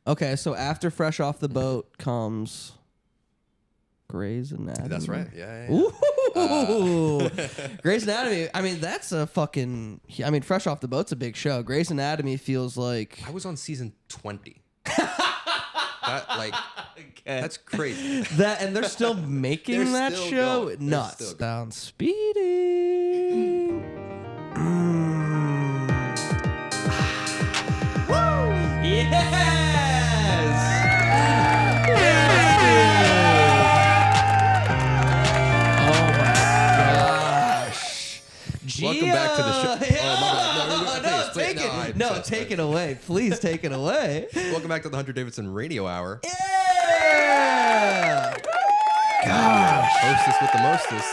Okay, so after Fresh Off the Boat comes Grey's Anatomy. That's right. Yeah. Ooh. Grey's Anatomy. I mean, that's a fucking... I mean, Fresh Off the Boat's a big show. Grey's Anatomy feels like... I was on season 20. That's crazy. And they're still making that still show? going. Nuts. Down speeding. Woo! Yes! Welcome back to the show. Take it away. Please take it away. Welcome back to the Hunter Davidson Radio Hour. Yeah! Gosh. Hostess with the mostest.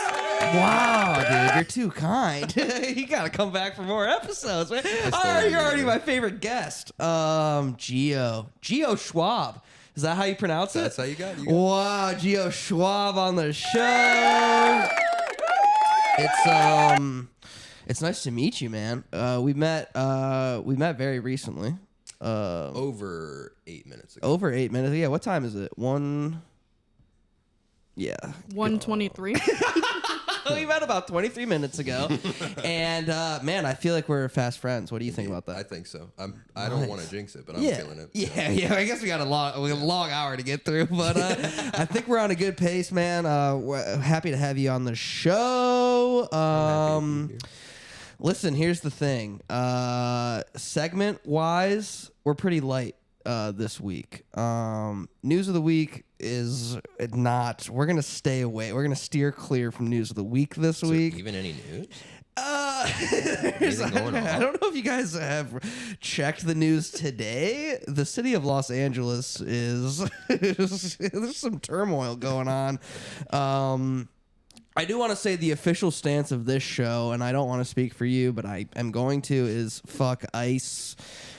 Wow, dude, you're too kind. You gotta come back for more episodes, man. You're already my favorite guest. Gio Schwab. Is that how you pronounce it? That's how you got it. Wow, Gio Schwab on the show. It's nice to meet you, man. We met very recently. Over 8 minutes ago. Over 8 minutes. Yeah, what time is it? 1:23. We met about 23 minutes ago. And man, I feel like we're fast friends. What do you think about that? I think so. I don't want to jinx it, but I'm feeling it. Yeah. I guess we got a long hour to get through, but I think we're on a good pace, man. We're happy to have you on the show. Listen, here's the thing. Segment wise, we're pretty light this week. News of the week is not. We're gonna stay away. We're gonna steer clear from news of the week this week. Even any news? Anything going on? I don't know if you guys have checked the news today. The city of Los Angeles is there's some turmoil going on. I do want to say the official stance of this show, and I don't want to speak for you, but I am going to, is fuck ICE.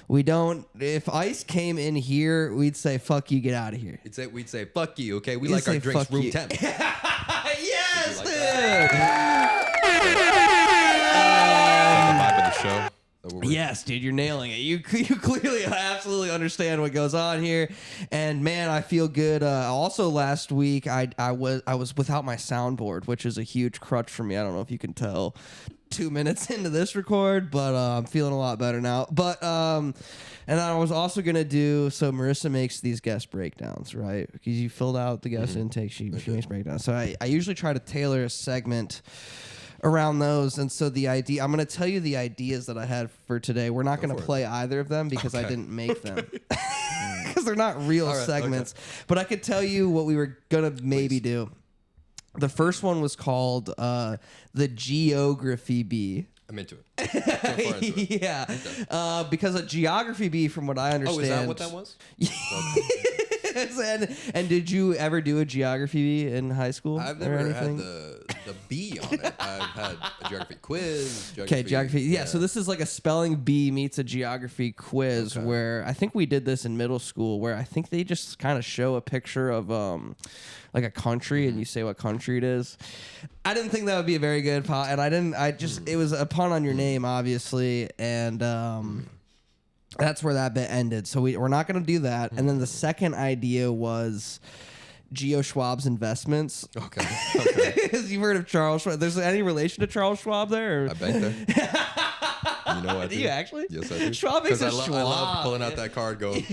If ICE came in here, we'd say, fuck you, get out of here. We'd say, fuck you, okay? We like our drinks room temp. Yes, like dude! The vibe of the show. Yes, dude, you're nailing it. You clearly absolutely understand what goes on here, and man, I feel good. Also, last week I was without my soundboard, which is a huge crutch for me. I don't know if you can tell 2 minutes into this record, but I'm feeling a lot better now. But and I was also gonna do, so Marissa makes these guest breakdowns, right? Because you filled out the guest intake, she makes breakdowns. So I usually try to tailor a segment around those, and so the idea, I'm going to tell you the ideas that I had for today. We're not going to play either of them because I didn't make them, because they're not real segments. But I could tell you what we were going to maybe do. The first one was called the Geography Bee. I'm into it. Yeah, because a Geography Bee, from what I understand. Oh, is that what that was? And did you ever do a geography bee in high school? I've never had the bee on it. I've had a geography quiz. Geography. Yeah, so this is like a spelling bee meets a geography quiz, where I think we did this in middle school, where I think they just kind of show a picture of like a country, and you say what country it is. I didn't think that would be a very good pot, and it was a pun on your name, obviously, and that's where that bit ended. So we're not going to do that. And then the second idea was Gio Schwab's investments. Okay. You've heard of Charles Schwab. There's any relation to Charles Schwab there? Or? I bet there. You know what? Do you actually? Yes, I do. Schwab makes a Schwab. I love pulling out that card going.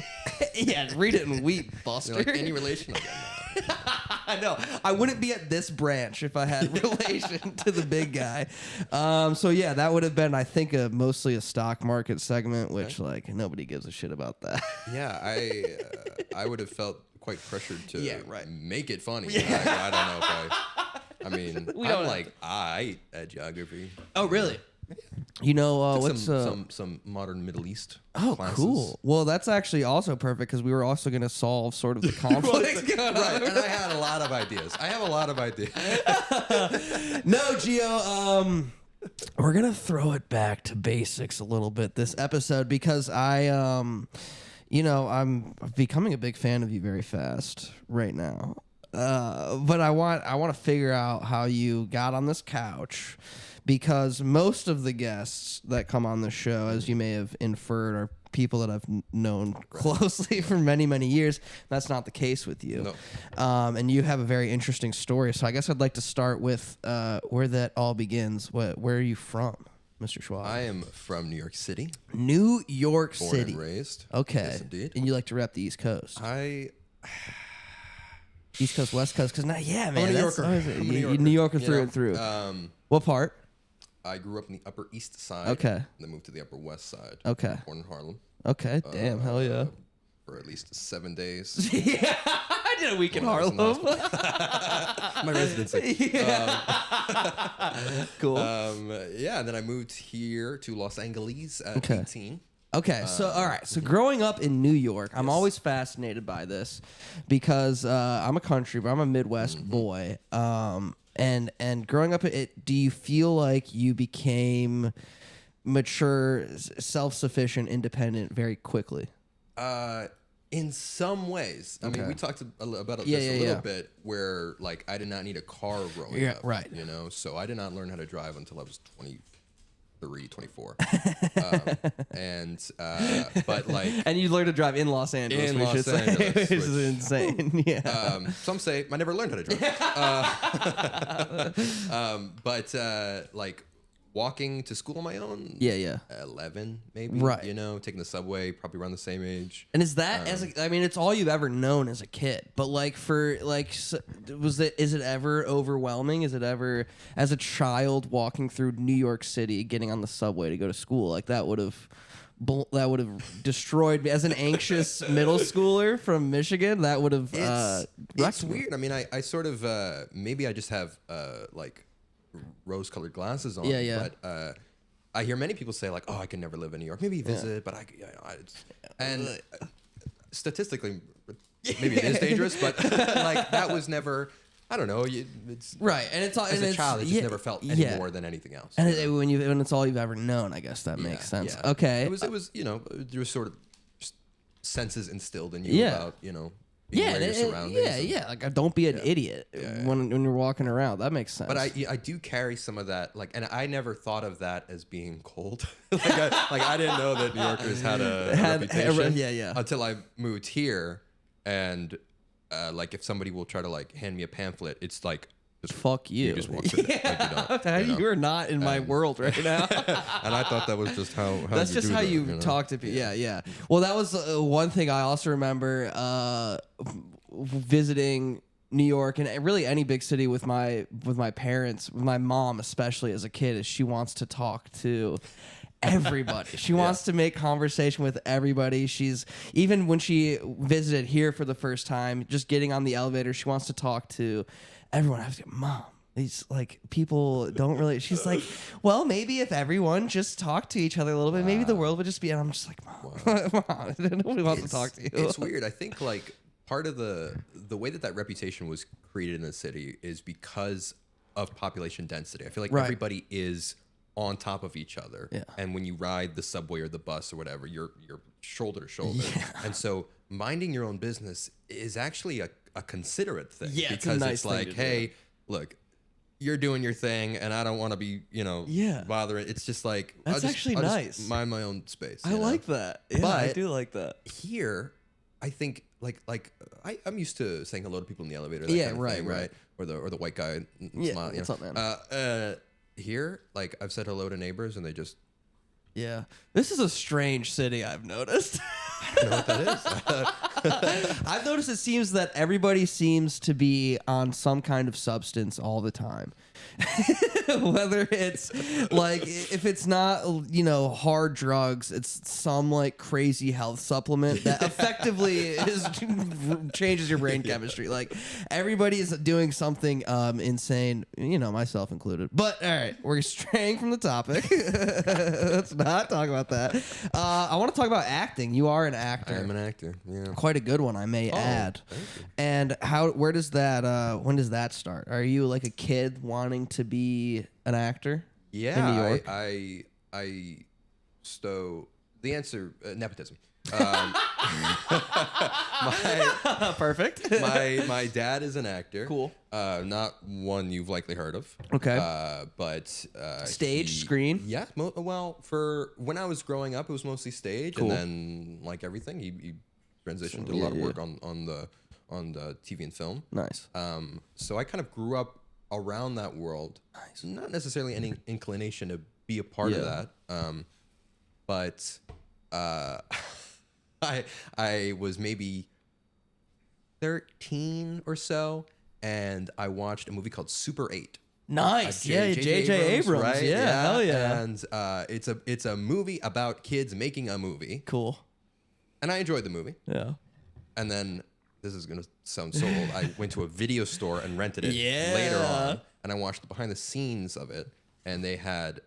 Yeah, read it in wheat, Buster. Like, any relation? I know. I wouldn't be at this branch if I had relation to the big guy. So yeah, that would have been, I think, mostly a stock market segment, which like nobody gives a shit about that. Yeah, I would have felt quite pressured to make it funny. Yeah. I don't know if I mean, I'm like at geography. Oh, really? You know, what's some modern Middle East classes. Cool. Well, that's actually also perfect, because we were also going to solve sort of the conflict. Right, and I had a lot of ideas. No, Gio, we're going to throw it back to basics a little bit this episode, because I'm becoming a big fan of you very fast right now. But I want to figure out how you got on this couch, because most of the guests that come on the show, as you may have inferred, are people that I've known closely for many, many years. That's not the case with you. No. And you have a very interesting story. So I guess I'd like to start with where that all begins. Where are you from, Mr. Schwab? I am from New York City. New York Born City. and raised. Okay. Yes, indeed. And you like to rep the East Coast. East Coast, West Coast, because man, I'm a New Yorker. New Yorker through and through. What part? I grew up in the Upper East Side. Okay. Then moved to the Upper West Side. Okay. Born in Harlem. Okay. Damn. Hell yeah. For at least 7 days. Yeah. I did a week in When I was Harlem. in My residency. Cool. Yeah. And then I moved here to Los Angeles at 18. Okay, so all right, so growing up in New York, I'm always fascinated by this because I'm a country, but I'm a Midwest boy. And growing up, do you feel like you became mature, self-sufficient, independent very quickly? In some ways. I mean, we talked about this a little bit where, like, I did not need a car growing up. Right. You know, so I did not learn how to drive until I was 23, 24. But, like... And you learned to drive in Los Angeles, which is insane. Yeah. Some say I never learned how to drive. But, like... Walking to school on my own, 11 maybe, right? You know, taking the subway, probably around the same age. And is that I mean, it's all you've ever known as a kid. But like is it ever overwhelming? Is it ever as a child walking through New York City, getting on the subway to go to school? Like that would have destroyed me as an anxious middle schooler from Michigan. That would have. It's weird. I mean, I sort of maybe I just have like rose-colored glasses on. But I hear many people say like, "Oh, I can never live in New York. Maybe visit, but statistically, maybe it is dangerous. But like that was never. I don't know. It's right, and it's all as a child, it just never felt any more than anything else. And when it's all you've ever known, I guess that makes sense. Yeah. Okay, it was there was sort of just senses instilled in you about being aware of your surroundings. Like don't be an idiot when you're walking around. That makes sense. But I do carry some of that, like, and I never thought of that as being cold. I didn't know that New Yorkers had a reputation until I moved here, and like if somebody will try to like hand me a pamphlet, it's like just fuck you. You just walk through it. You're not in my world right now. And I thought that was just how that's just how you talk to people. Yeah. Well, that was one thing I also remember visiting New York and really any big city with my parents, with my mom especially as a kid, is she wants to talk to everybody. She wants to make conversation with everybody. She's even when she visited here for the first time, just getting on the elevator, she wants to talk to everyone. I was like, Mom, these like people don't really. She's like, well, maybe if everyone just talked to each other a little bit, maybe the world would just be. And I'm just like, Mom, nobody wants to talk to you. It's weird. I think like part of the way that reputation was created in the city is because of population density. I feel like everybody is on top of each other, and when you ride the subway or the bus or whatever, you're shoulder to shoulder, and so minding your own business is actually a considerate thing, because it's like, hey, look, you're doing your thing, and I don't want to be, bothering. It's just like that's actually nice. Just mind my own space. I like that. Yeah, but I do like that. Here, I think I'm used to saying hello to people in the elevator. Right. Or the white guy. Smile, what's up, man? Here, like I've said hello to neighbors, and they just. Yeah, this is a strange city. I've noticed. I don't know what that is. I've noticed it seems that everybody seems to be on some kind of substance all the time. Whether it's like, if it's not, hard drugs, it's some like crazy health supplement that effectively changes your brain chemistry. Like everybody is doing something insane, myself included. But all right, we're straying from the topic. Let's not talk about that. I want to talk about acting. You are an actor. I'm an actor. Yeah, quite a good one, I may add. Thank you. And when does that start? Are you like a kid wanting to be an actor? Yeah, in New York? I the answer, nepotism. Perfect. My dad is an actor. Cool. Not one you've likely heard of. Okay. But Stage, screen? Yeah. Well, for when I was growing up, it was mostly stage, Cool. and then like everything, he transitioned, did a lot of work on the TV and film. Nice. So I kind of grew up around that world. Nice. Not necessarily any inclination to be a part of that. But I was maybe 13 or so, and I watched a movie called Super 8. Nice. J.J. Abrams. Right? Yeah, hell yeah. And it's a movie about kids making a movie. Cool. And I enjoyed the movie. Yeah. And then, this is going to sound so old, I went to a video store and rented it later on, and I watched the behind the scenes of it. And they had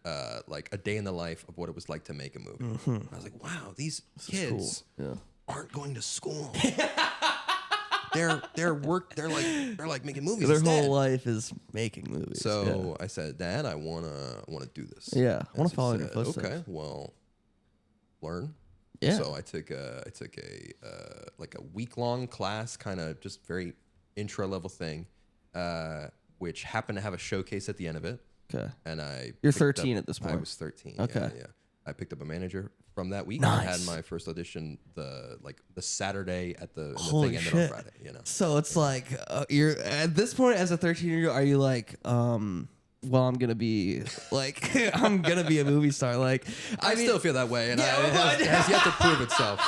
like a day in the life of what it was like to make a movie. And I was like, wow, these kids aren't going to school. they're like making movies. Their instead. whole life is making movies. So I said, Dad, I wanna do this. Yeah, I want And to follow in he your said, footsteps. Okay, well, learn. Yeah. So I took a like a week-long class, kind of just very intro level thing, which happened to have a showcase at the end of it. Okay. And You're 13 at this point. I was 13. Okay. Yeah. I picked up a manager from that week. Nice. I had my first audition the Saturday at the Holy thing ended shit. on Friday. You know. So it's like you're at this point as a 13-year-old. Are you like, well, I'm gonna be like, I'm gonna be a movie star? Like, I mean, still feel that way, and Yeah, it has yet to prove itself.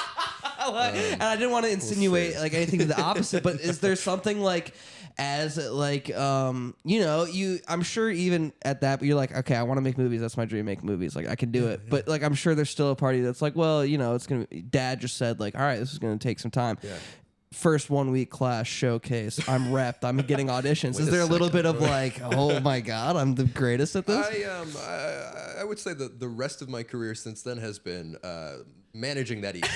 and I didn't want to insinuate see. like anything to the opposite, but is there something like as like you know, I'm sure even at that, but you're like, okay, I want to make movies, that's my dream, make movies, like I can do it. But like I'm sure there's still a party that's like, well, you know, it's gonna, Dad just said like, all right, this is gonna take some time. First 1 week class showcase, I'm repped, I'm getting auditions. Is there a little bit of like, oh my god, I'm the greatest at this? I would say that the rest of my career since then has been managing that ego.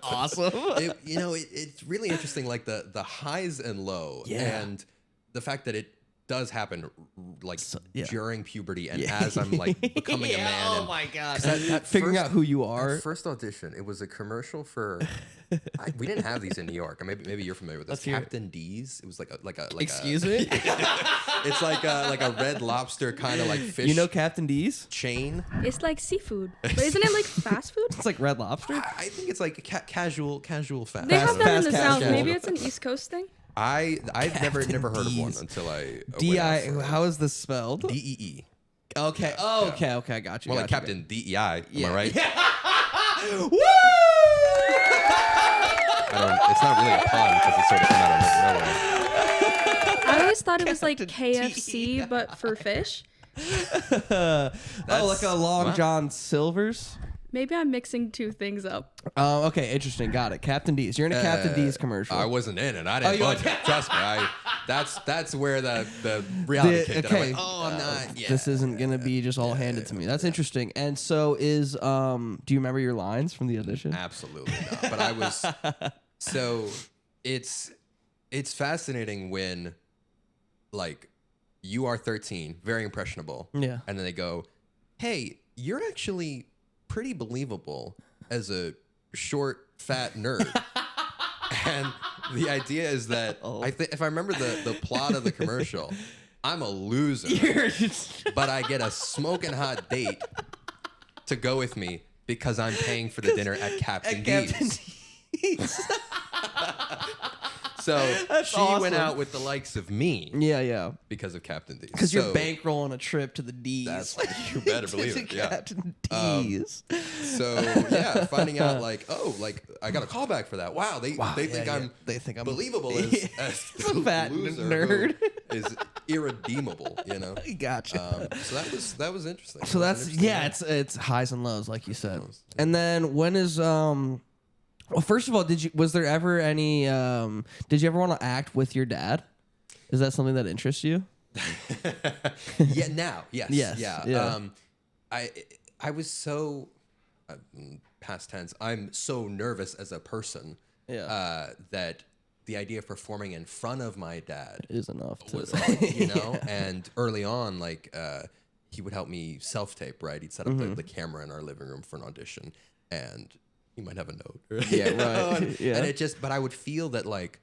Awesome. It's really interesting, like the highs and low, and the fact that it does happen like during puberty and as I'm like becoming a man. Oh and my god! that Figuring first- out who you are. that first audition, it was a commercial for. We didn't have these in New York. Or maybe you're familiar with this. Let's hear it. Captain D's. It was like a Excuse me. It's like a Red Lobster kind of like fish. You know Captain D's? Chain. It's like seafood, but isn't it like fast food? It's like Red Lobster. I think it's like casual fast. They have that in fast the casual. South. Maybe it's an East Coast thing. I've never heard of one D's. until I D.I. How is this spelled? DEE. Okay. Oh, okay. I got you. More got like you, Captain DEI. Am I right? Woo! It's not really a pun because it's sort of come out of nowhere. I always thought it was like KFC, but for fish. Like a Long John Silver's. Maybe I'm mixing two things up. Oh, okay, interesting. Got it. Captain D's. You're in a Captain D's commercial. I wasn't in it. I didn't you budget. Trust me. That's where the reality kicked in. I okay. went, oh, I'm not. Yeah. This isn't gonna be just all handed to me. That's interesting. And so is do you remember your lines from the audition? Absolutely not. But I was so it's fascinating when like you are 13, very impressionable. Yeah. And then they go, hey, you're actually pretty believable as a short, fat nerd. And the idea is that if I remember the plot of the commercial, I'm a loser, but I get a smoking hot date to go with me because I'm paying for the dinner at Captain D's. So she went out with the likes of me. Yeah. Because of Captain D's. Because you're bankrolling a trip to the D's. That's you better believe it. Yeah. Captain D's. So yeah, finding out like, oh, like I got a call back for that. Wow, they think I'm believable as a fat nerd who is irredeemable. You know. Gotcha. So that was interesting. So that's it's highs and lows, like you said. And then when is well, first of all, was there ever any did you ever want to act with your dad? Is that something that interests you? Yeah, now. Yes. Yeah. I was so past tense. I'm so nervous as a person that the idea of performing in front of my dad is enough to was like, you know, and early on, like he would help me self-tape, right? He'd set up the camera in our living room for an audition. and you might have a note. Yeah, right. Yeah. And it just, but I would feel that like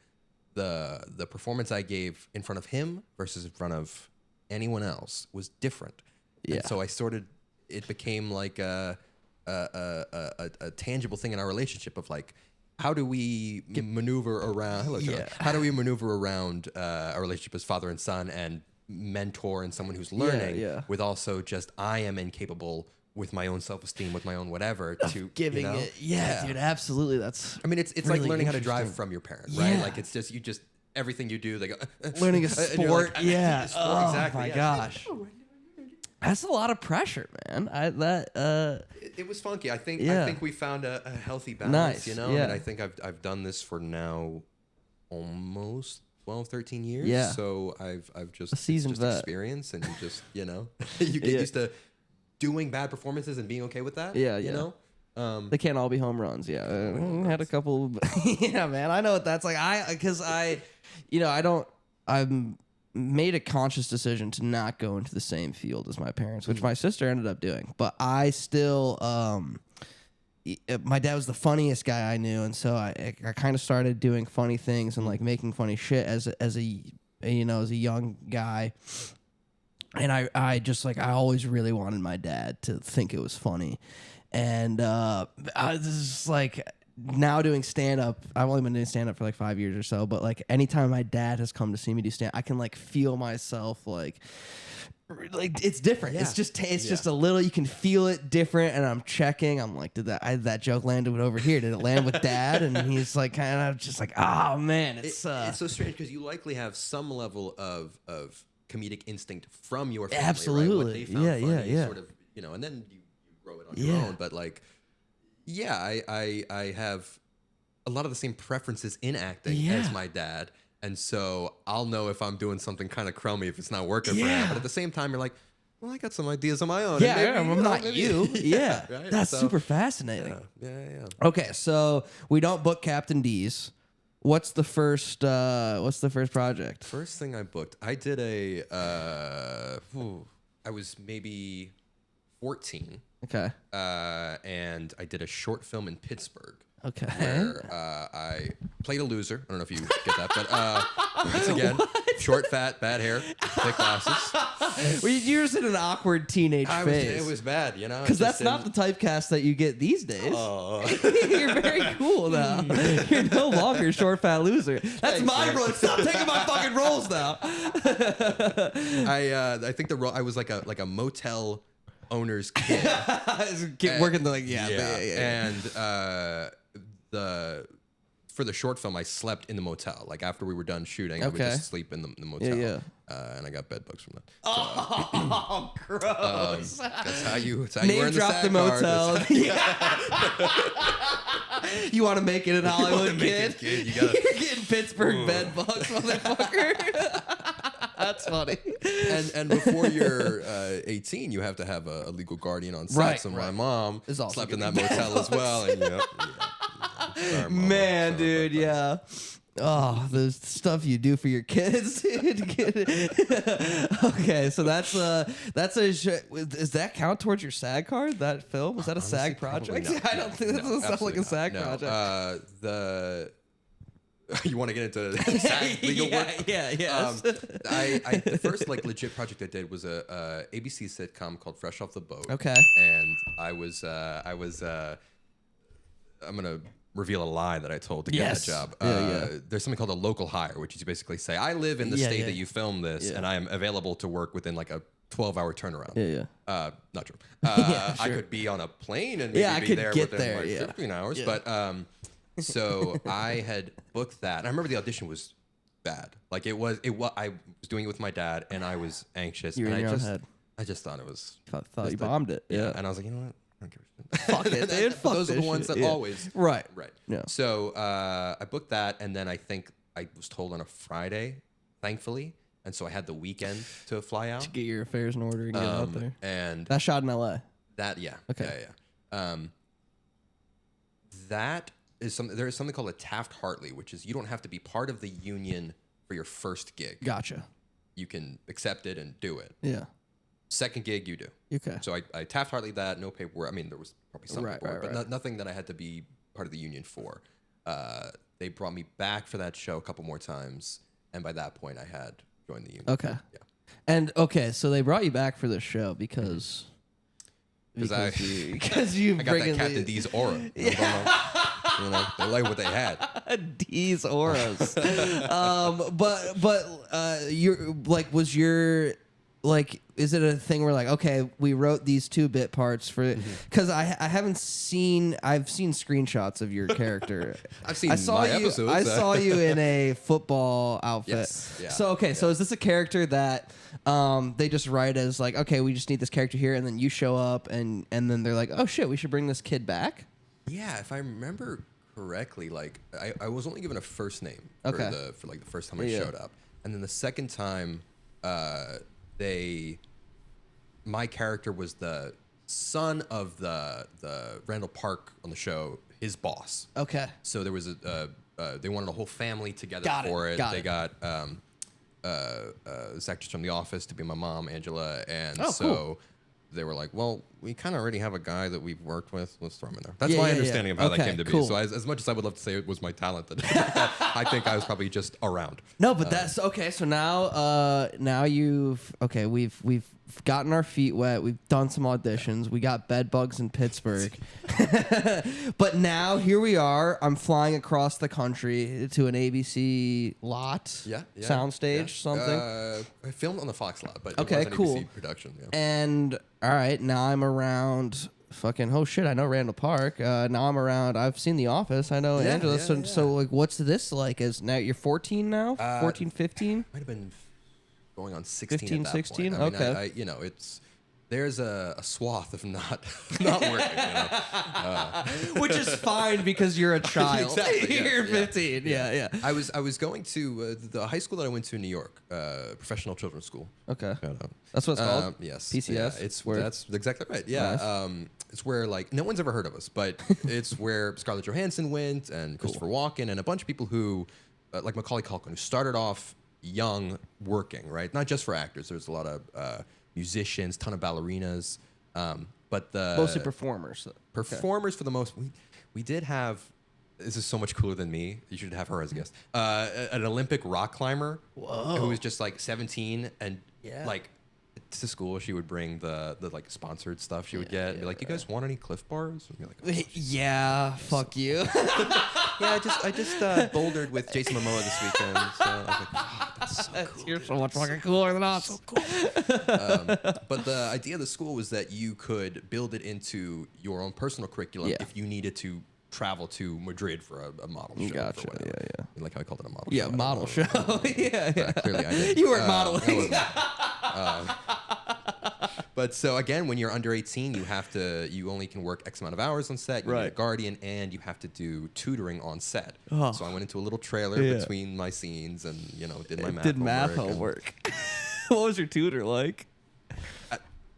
the performance I gave in front of him versus in front of anyone else was different. Yeah. And so it became like a tangible thing in our relationship of like, how do we maneuver around? Hello, John. How do we maneuver around a relationship as father and son and mentor and someone who's learning with also just I am incapable with my own self-esteem, with my own whatever, to giving it. Yeah, dude, absolutely. That's. I mean, it's really like learning how to drive from your parent, right? Like it's just everything you do. They go learning a sport. Like, yeah. Sport, exactly. Oh my gosh. That's a lot of pressure, man. It was funky. I think we found a healthy balance. Nice. And I think I've done this for now almost 12, 13 years. Yeah. So I've just a seasoned vet. Experience, and you just you get used to doing bad performances and being okay with that. Yeah. You know. They can't all be home runs. Yeah, had a couple. Yeah, man, I know what that's like. I'm made a conscious decision to not go into the same field as my parents, which my sister ended up doing. But I still, my dad was the funniest guy I knew, and so I kind of started doing funny things and like making funny shit as a young guy. And I just like I always really wanted my dad to think it was funny, and I was just like. Now doing stand-up, I've only been doing stand-up for like 5 years or so, but like anytime my dad has come to see me do stand, I can like feel myself like it's different. Yeah. It's just a little, you can feel it different, and I'm checking. I'm like, did that joke land over here? Did it land with dad? And he's like kind of just like, oh man, it's so strange because you likely have some level of comedic instinct from your family, absolutely, right? What they found funny, yeah. Sort of, and then you grow it on your own, but like. Yeah, I have a lot of the same preferences in acting as my dad. And so I'll know if I'm doing something kind of crummy if it's not working for him. But at the same time, you're like, well, I got some ideas of my own. Yeah, maybe, I'm not you. Yeah, right? That's super fascinating. Yeah. Okay, so we don't book Captain D's. What's the first project? First thing I booked, I did I was maybe 14. Okay. And I did a short film in Pittsburgh. Okay. Where I played a loser. I don't know if you get that, but once again, short, fat, bad hair, thick glasses. Well, you're just in an awkward teenage phase. It was bad, Because that's not the typecast that you get these days. Oh. You're very cool now. You're no longer a short, fat loser. That's my role. Stop taking my fucking roles now. I think the role I was like a motel owner's kid. Working the and for the short film I slept in the motel. Like after we were done shooting, I would just sleep in the motel. And I got bed bugs from that. So, oh, gross. That's how you name were in drop the motel. You want to make it in Hollywood, kid? You're getting Pittsburgh bed bugs, motherfucker. That's funny. And before you're 18, you have to have a legal guardian on set. Right, so my mom slept in that getting motel as well. And sorry, Mom. Man, dude, yeah. Oh, the stuff you do for your kids, dude. Okay, so that's does that count towards your SAG card? That film, was that a SAG project? I don't think that doesn't sound like a SAG project. You want to get into SAG legal work? Yeah. The first like legit project I did was a ABC sitcom called Fresh Off the Boat. Okay. And I was I'm gonna reveal a lie that I told to get that job. There's something called a local hire, which is you basically say, I live in the state that you filmed this, and I am available to work within like a 12-hour turnaround. Not true. Sure. I could be on a plane and maybe be there within like 15 hours, but so I had booked that. And I remember the audition was bad. Like I was doing it with my dad, and I was anxious. You were in your own head. I just thought it was. Thought you bombed it. Yeah. And I was like, you know what? I don't give a shit. Fuck it, dude. Fuck those are the ones that always. Right. Yeah. So I booked that, and then I think I was told on a Friday, thankfully. And so I had the weekend to fly out. To get your affairs in order and get out there. And that shot in LA. Okay. Yeah. That is something. There is something called a Taft-Hartley, which is you don't have to be part of the union for your first gig. Gotcha. You can accept it and do it. Yeah. Second gig, you do. Okay. So I Taft-Hartley'd that, no paperwork. I mean, there was probably some paperwork, but nothing that I had to be part of the union for. They brought me back for that show a couple more times, and by that point, I had joined the union. Okay. Yeah. And so they brought you back for this show because you I got that Captain D's aura. They like what they had. D's auras. But you're like, was your like, is it a thing where like, okay, we wrote these 2-bit parts for, because I've seen screenshots of your character. I saw episodes. I saw you in a football outfit. Yes. Yeah. So so is this a character that they just write as like, okay, we just need this character here, and then you show up, and then they're like, oh shit, we should bring this kid back? Yeah, if I remember correctly, like I was only given a first name for the first time I showed up, and then the second time, my character was the son of the Randall Park on the show, his boss. Okay. So there was they wanted a whole family together for it. They got this actress from The Office to be my mom, Angela, and cool. They were like, well, we kind of already have a guy that we've worked with. Let's throw him in there. That's my understanding of how that came to be. So as much as I would love to say it was my talent, I think I was probably just around. No, but that's okay. So now we've gotten our feet wet. We've done some auditions. We got bed bugs in Pittsburgh. But now here we are. I'm flying across the country to an ABC lot. Soundstage, something. I filmed on the Fox lot, but okay, it was an cool. ABC production. Yeah. And all right, now I'm around fucking, oh shit, I know Randall Park. Now I'm around, I've seen The Office. I know Angela. So like, what's this like? As now you're 14 now? 14, 15? Might have been going on 16 15, at that 16? point. Okay. There's a swath of not working, which is fine because you're a child. Exactly, You're 15. Yeah. I was going to the high school that I went to in New York, Professional Children's School. Okay. That's what it's called? Yes. PCS? Yeah, that's exactly right. Yeah. Nice. It's where like no one's ever heard of us, but it's where Scarlett Johansson went and Christopher Walken and a bunch of people who, like Macaulay Culkin, who started off young working, right? Not just for actors. There's a lot of musicians, ton of ballerinas, but the mostly performers. Performers for the most. We did have. This is so much cooler than me. You should have her as a guest. An Olympic rock climber who was just like 17 and like to school. She would bring the like sponsored stuff she would get and be like, "Do you guys want any Cliff Bars?" And be like, "Yeah, fuck you." I just bouldered with Jason Momoa this weekend. So I was like, oh, that's so cool. You're so much fucking cooler than us. So cool. But the idea of the school was that you could build it into your own personal curriculum if you needed to travel to Madrid for a model show. Gotcha. For whatever. Yeah. You like how I called it a model show? Yeah, model show. Yeah. Clearly I did. You weren't modeling. But so again, when you're under 18, you only can work X amount of hours on set. You need a guardian, and you have to do tutoring on set. Oh. So I went into a little trailer between my scenes, and did my math homework. What was your tutor like?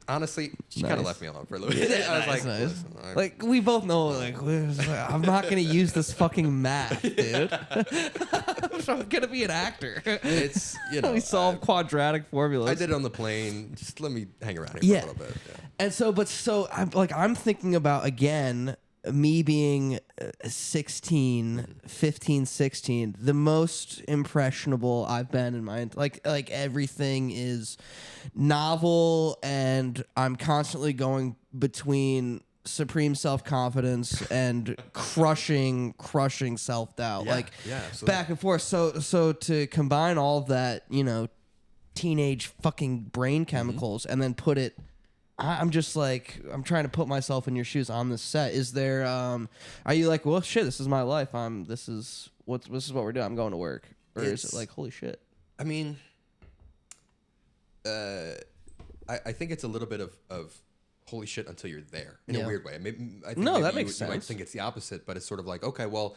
Honestly, she kind of left me alone for a little bit. I was like, nice. Like we both know, like I'm not gonna use this fucking math, dude. I'm gonna be an actor. It's we solve quadratic formulas. I did it on the plane. Just let me hang around here for a little bit. Yeah. And so I'm thinking about again me being 16, 15, 16, the most impressionable I've been in my like everything is novel, and I'm constantly going between supreme self-confidence and crushing self-doubt, back and forth. So to combine all of that, teenage fucking brain chemicals, and then put it, I'm just like, I'm trying to put myself in your shoes on this set. Is there, are you like, well, shit, this is my life. This is what we're doing. I'm going to work. Or is it like, holy shit? I mean, I think it's a little bit of holy shit until you're there in a weird way. I think that makes sense. You might think it's the opposite, but it's sort of like, okay, well,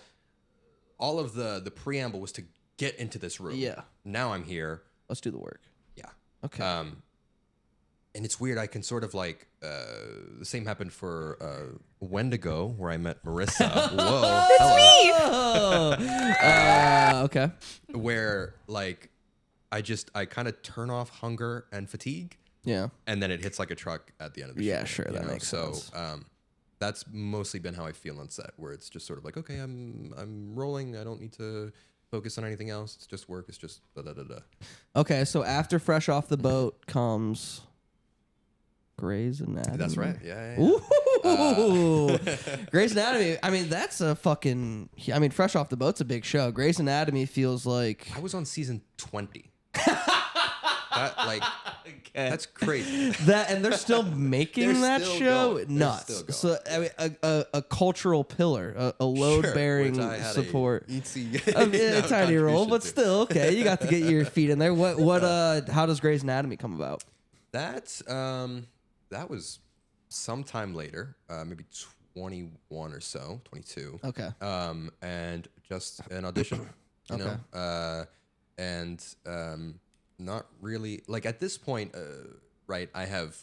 all of the preamble was to get into this room. Yeah. Now I'm here. Let's do the work. Yeah. Okay. And it's weird. I can sort of like the same happened for Wendigo, where I met Marissa. Whoa, it's me. Okay. Where like I kind of turn off hunger and fatigue, Yeah. And then it hits like a truck at the end of the show. Yeah, sure, that makes sense. So that's mostly been how I feel on set, where it's just sort of like, okay, I'm rolling. I don't need to focus on anything else. It's just work. It's just da da da da. Okay, so after Fresh Off the Boat comes Grey's Anatomy. That's right. Yeah. Ooh. Grey's Anatomy. I mean, that's a fucking. I mean, Fresh Off the Boat's a big show. Grey's Anatomy feels like. I was on season 20. That's crazy. That and they're still making that still show. going. Nuts. Still going. So I mean, a cultural pillar, a load bearing support. A tiny role, but still okay. You got to get your feet in there. How does Grey's Anatomy come about? That was sometime later, maybe 21 or so, 22. Okay. And just an audition, you know, and not really like at this point, right? I have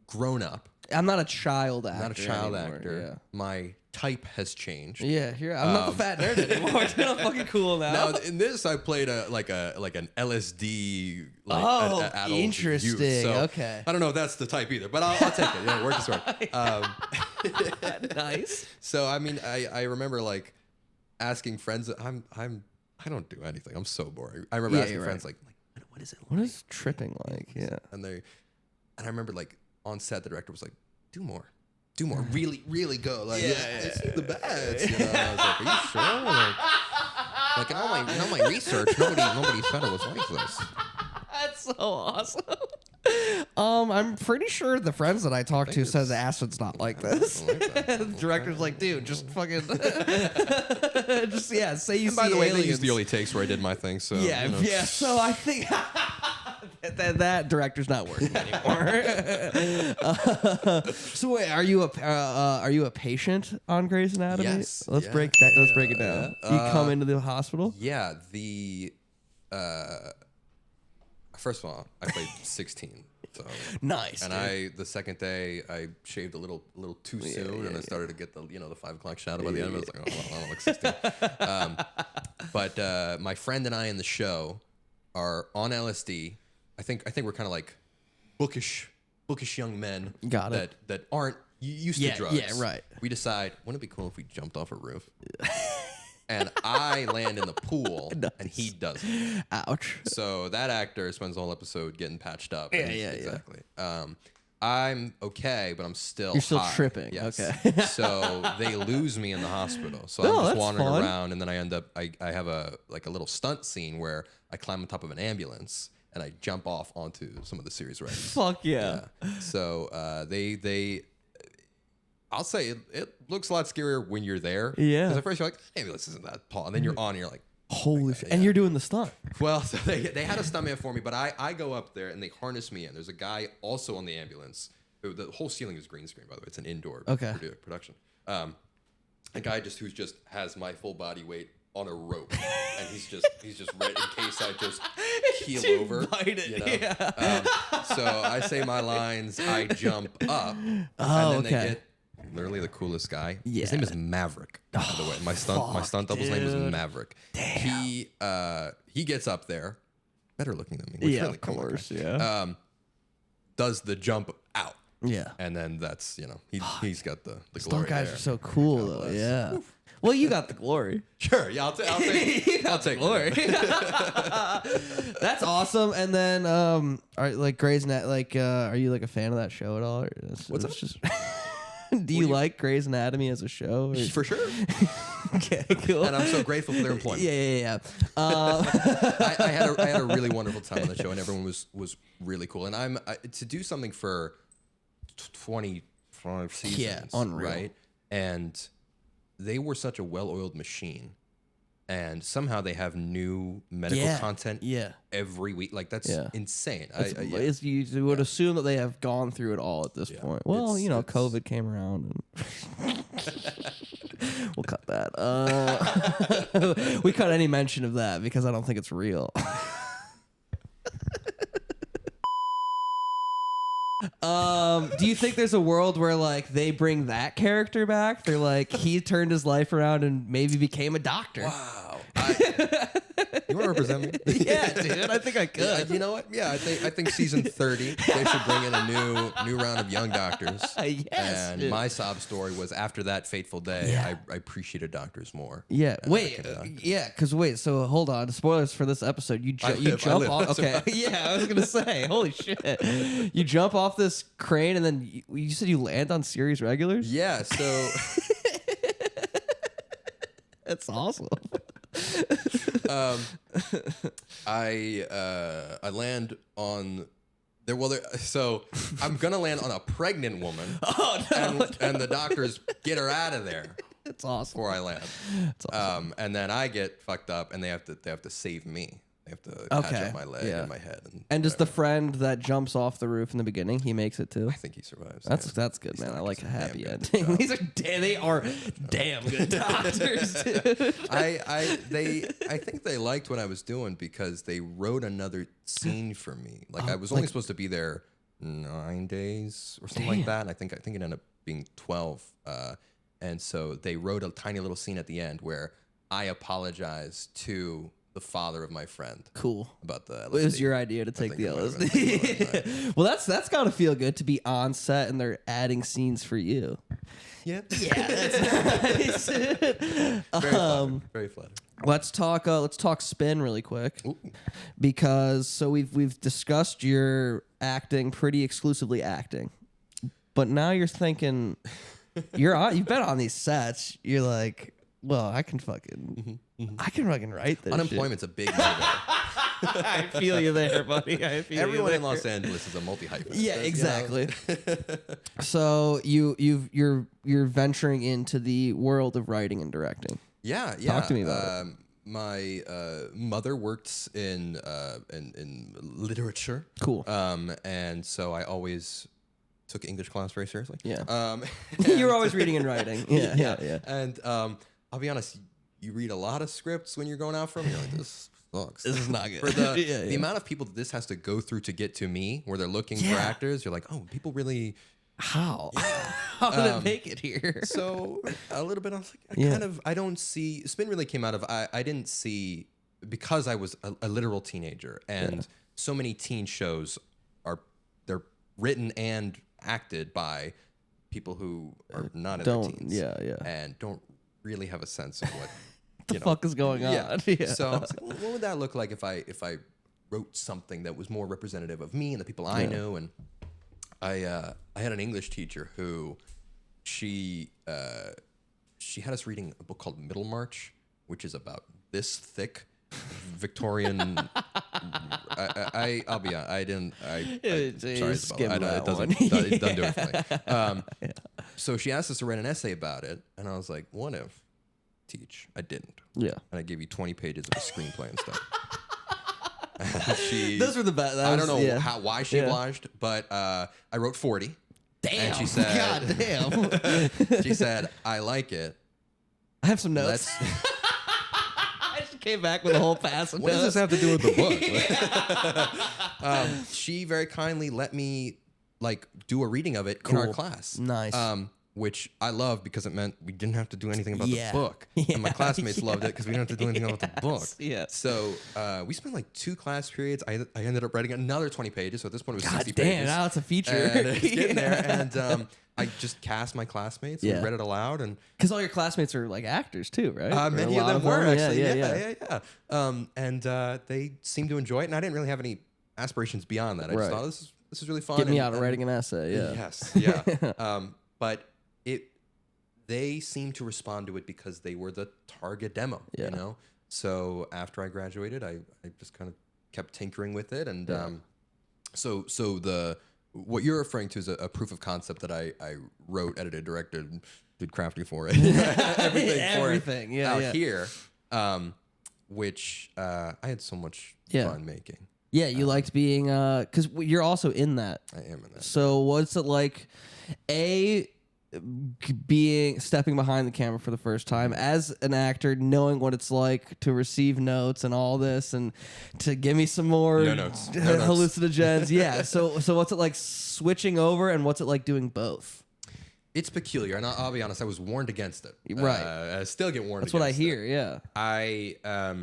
grown up. I'm not a child actor. Not a child anymore, actor. Yeah. My type has changed. Yeah, here I'm not the fat nerd anymore. I'm fucking cool now. Now in this, I played an LSD adult interesting. Youth. So okay, I don't know if that's the type either, but I'll take it. Yeah, work is work. Nice. So I mean, I remember like asking friends. I don't do anything. I'm so boring. I remember asking friends like, what is it? What is tripping like? Yeah. And I remember like on set, the director was like, do more, really, really go. Like, this is the best. You know? I was like, are you sure? Like in all my research, nobody said it was like this. That's so awesome. I'm pretty sure the friends that I talked to said the acid's not like this. The director's like, dude, just fucking, say you see By the way, aliens. they used the early takes where I did my thing. So Yeah, you know. yeah. So I think that director's not working anymore. So wait, are you a patient on Grey's Anatomy? Yes. Let's break it down. You come into the hospital. Yeah. First of all, I played 16. So Nice. And the second day I shaved a little too soon, and I started to get the 5 o'clock shadow by the end. I was like, oh, well, I don't look 16. But my friend and I in the show are on LSD. I think we're kind of like bookish young men. Got it. That aren't used to drugs. Yeah, right. We decide, wouldn't it be cool if we jumped off a roof? And I land in the pool, and he doesn't. Ouch. So that actor spends the whole episode getting patched up. Yeah, exactly. I'm okay, but I'm still You're still high. tripping. Yes. Okay. So they lose me in the hospital. So No, I'm just that's wandering fun. around, and then I end up. I have a little stunt scene where I climb on top of an ambulance and I jump off onto some of the series writers. Fuck yeah. So they. I'll say it looks a lot scarier when you're there. Yeah. Because at first you're like, maybe this isn't that Paul. And then you're on and you're like, Holy shit. And you're doing the stunt. well, so they had a stuntman for me, but I go up there and they harness me in. There's a guy also on the ambulance. The whole ceiling is green screen, by the way. It's an indoor production. A guy who just has my full body weight on a rope, and he's just ready in case I just keel over. Bite it. You know? Yeah. So I say my lines. I jump up, and then they get literally the coolest guy. Yeah. His name is Maverick, by the way. My stunt double's name is Maverick. Damn. He gets up there, better looking than me. Which Yeah, really of cool course. guy. Yeah. Does the jump out. Yeah. And then that's, he's got the glory. Stunt guys there. are so cool, God though. bless. Yeah. Well, you got the glory. Sure. Yeah, I'll take glory. That's awesome. And then, are like Grey's Anatomy, are you like a fan of that show at all? Or What's up? Just do you like Grey's Anatomy as a show? Or? For sure. Okay, cool. And I'm so grateful for their employment. Yeah. I had a really wonderful time on the show, and everyone was really cool. And to do something for 25 seasons, unreal. right? And they were such a well-oiled machine, and somehow they have new medical content every week. Like that's insane. You would assume that they have gone through it all at this point. Well, COVID came around, and we'll cut that. We cut any mention of that because I don't think it's real. Do you think there's a world where like they bring that character back? They're like he turned his life around and maybe became a doctor. Wow. You want to represent me? Yeah, dude. I think I could. You know what? Yeah, I think season 30 they should bring in a new round of young doctors. Yes. And dude. my sob story was after that fateful day, I appreciated doctors more. Yeah. Wait. Yeah. Because wait. So hold on. Spoilers for this episode. You jump off. Okay. Yeah. I was gonna say. Holy shit. You jump off this crane and then you said you land on series regulars. Yeah. So. That's awesome. I land on there. Well, so I'm gonna land on a pregnant woman. Oh no! And the doctors get her out of there. It's awesome. Before I land. It's awesome. And then I get fucked up, and they have to save me. They have to patch up my leg and my head. And does the friend that jumps off the roof in the beginning, he makes it too? I think he survives. That's good, man. I like a happy ending. These are they are damn good doctors, dude. I think they liked what I was doing because they wrote another scene for me. Like I was only supposed to be there 9 days or something like that. And I think it ended up being 12. And so they wrote a tiny little scene at the end where I apologized to the father of my friend. Cool. About the LSD. It was your idea to take the LSD. Well, that's got to feel good to be on set and they're adding scenes for you. Yeah. Yeah, that's nice. Very flattering. Let's talk spin really quick. Ooh. Because so we've discussed your acting, pretty exclusively acting. But now you're thinking you've been on these sets. You're like, well, I can fucking write this. Unemployment's a big motivator. I feel you there, buddy. Everyone in Los Angeles is a multi-hyphenate. Yeah, exactly. So you're venturing into the world of writing and directing. Yeah. Talk to me about it. My mother worked in literature. Cool. And so I always took English class very seriously. Yeah. You were always reading and writing. Yeah. And I'll be honest, you read a lot of scripts when you're going out from. You're like, this sucks. This is not good. For the amount of people that this has to go through to get to me, where they're looking for actors, you're like, oh, people really. How? How did it make it here? So a little bit, I was like, I don't see. Spin really came out of I didn't see, because I was a literal teenager, and so many teen shows they're written and acted by people who are not in their teens, and don't really have a sense of what the fuck is going on. Yeah. So I was like, what would that look like if I wrote something that was more representative of me and the people I knew? And I had an English teacher who she had us reading a book called Middlemarch, which is about this thick Victorian. I'll be honest. I didn't. Sorry, it doesn't do it for me. So she asked us to write an essay about it, and I was like, "What if?" Teach. I didn't. Yeah. And I gave you 20 pages of a screenplay and stuff. Those were the best. I don't know why she obliged, but I wrote 40. Damn. And she said, God damn. She said, I like it. I have some notes. I just came back with a whole pass of notes. What does this have to do with the book? She very kindly let me do a reading of it in our class. Nice. Which I love because it meant we didn't have to do anything about the book. And my classmates loved it because we didn't have to do anything about the book. Yeah. So we spent 2 class periods. I ended up writing another 20 pages. So at this point it was 60 pages. Damn, now it's a feature. And it's getting there. And I just cast my classmates and read it aloud. And because all your classmates are actors too, right? Many of them were actually. Yeah. And they seemed to enjoy it. And I didn't really have any aspirations beyond that. I just thought this is really fun. Get me out of writing an essay. Yeah. Yes. Yeah. But they seemed to respond to it because they were the target demo, you know? So after I graduated, I just kind of kept tinkering with it. And so what you're referring to is a proof of concept that I wrote, edited, directed, did crafting for it. Everything out here, which I had so much fun making. Yeah, you liked being, because you're also in that. I am in that. So what's it like, stepping behind the camera for the first time as an actor, knowing what it's like to receive notes and all this, and to give me some more hallucinogens. Yeah. So what's it like switching over, and what's it like doing both? It's peculiar, and I'll be honest. I was warned against it. Right. I still get warned. That's what I against hear. it. Yeah.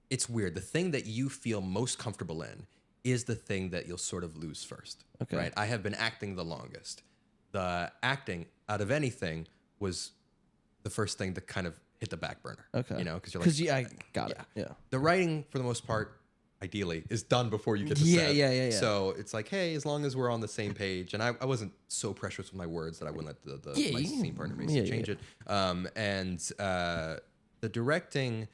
It's weird. The thing that you feel most comfortable in is the thing that you'll sort of lose first. Okay. Right. I have been acting the longest. The acting out of anything was the first thing to kind of hit the back burner. Okay. You know, because you're like, I got it. Yeah. The writing, for the most part, ideally, is done before you get to set. Yeah. So it's like, hey, as long as we're on the same page, and I wasn't so precious with my words that I wouldn't let my scene partner basically change it. And the directing,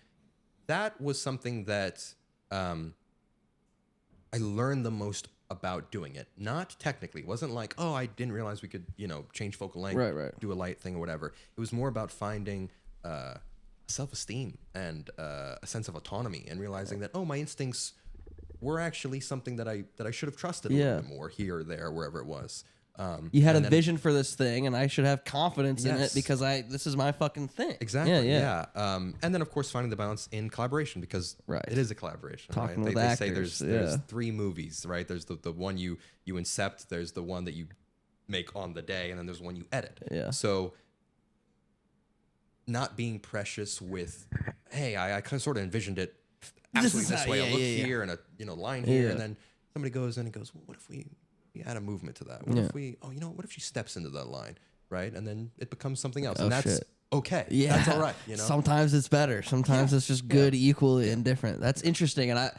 that was something that I learned the most about doing it. Not technically. It wasn't like, oh, I didn't realize we could, change focal length, do a light thing or whatever. It was more about finding self-esteem and a sense of autonomy and realizing that, oh, my instincts were actually something that I should have trusted a little bit more here or there, wherever it was. You had a vision for this thing, and I should have confidence in it because this is my fucking thing. Exactly. Yeah. And then, of course, finding the balance in collaboration because it is a collaboration. Talking right? with actors. They say there's 3 movies, right? There's the one you incept, there's the one that you make on the day, and then there's one you edit. Yeah. So not being precious with, hey, I kind of sort of envisioned it absolutely this way. I look here and a line here, and then somebody goes in and goes, well, what if we add a movement to that? What if what if she steps into that line, right? And then it becomes something else, and that's okay. Yeah, that's all right. Sometimes it's better. Sometimes it's just good, equally indifferent. That's interesting, and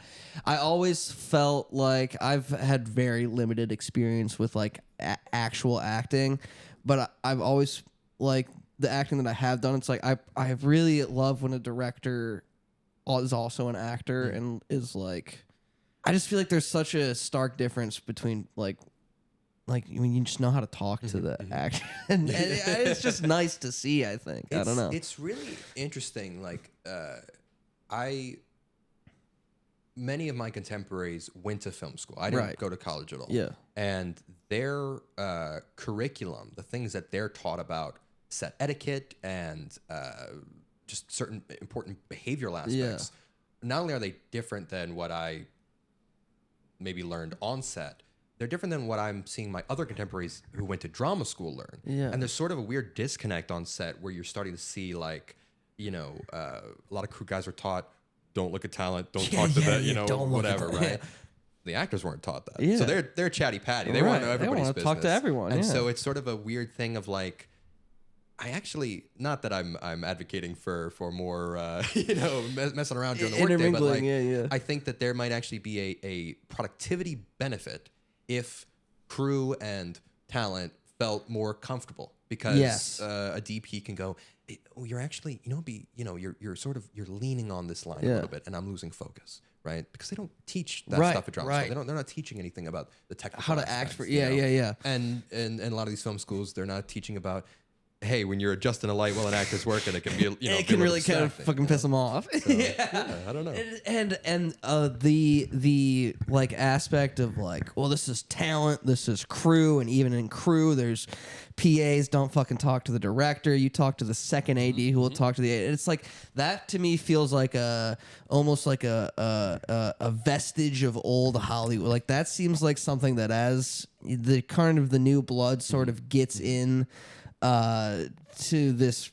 I always felt like I've had very limited experience with like actual acting, but I've always like the acting that I have done. It's like I really love when a director is also an actor and is like. I just feel like there's such a stark difference between like when you just know how to talk to the actor, and it's just nice to see. I think I don't know. It's really interesting. Like many of my contemporaries went to film school. I didn't go to college at all. Yeah, and their curriculum, the things that they're taught about set etiquette and just certain important behavioral aspects. Not only are they different than what I maybe learned on set, they're different than what I'm seeing my other contemporaries who went to drama school learn. Yeah. And there's sort of a weird disconnect on set where you're starting to see like, a lot of crew guys are taught, don't look at talent, don't talk to that, whatever, right? The actors weren't taught that. Yeah. So they're chatty patty. They want to know everybody's business. Talk to everyone. And so it's sort of a weird thing of like, I actually, not that I'm advocating for more, messing around during the workday, but like, I think that there might actually be a productivity benefit if crew and talent felt more comfortable because a DP can go, oh, you're actually, you're leaning on this line a little bit, and I'm losing focus, right? Because they don't teach that stuff at drama school. They're not teaching anything about the technical how to act for, and a lot of these film schools, they're not teaching about. Hey, when you're adjusting a light while an actor's working, it can be, it can really kind of fucking piss them off. So, I don't know. And the like aspect of like, well, this is talent, this is crew, and even in crew, there's PAs. Don't fucking talk to the director. You talk to the second AD who will talk to the AD. It's like that to me feels like almost like a vestige of old Hollywood. Like that seems like something that as the kind of the new blood sort of gets in. To this,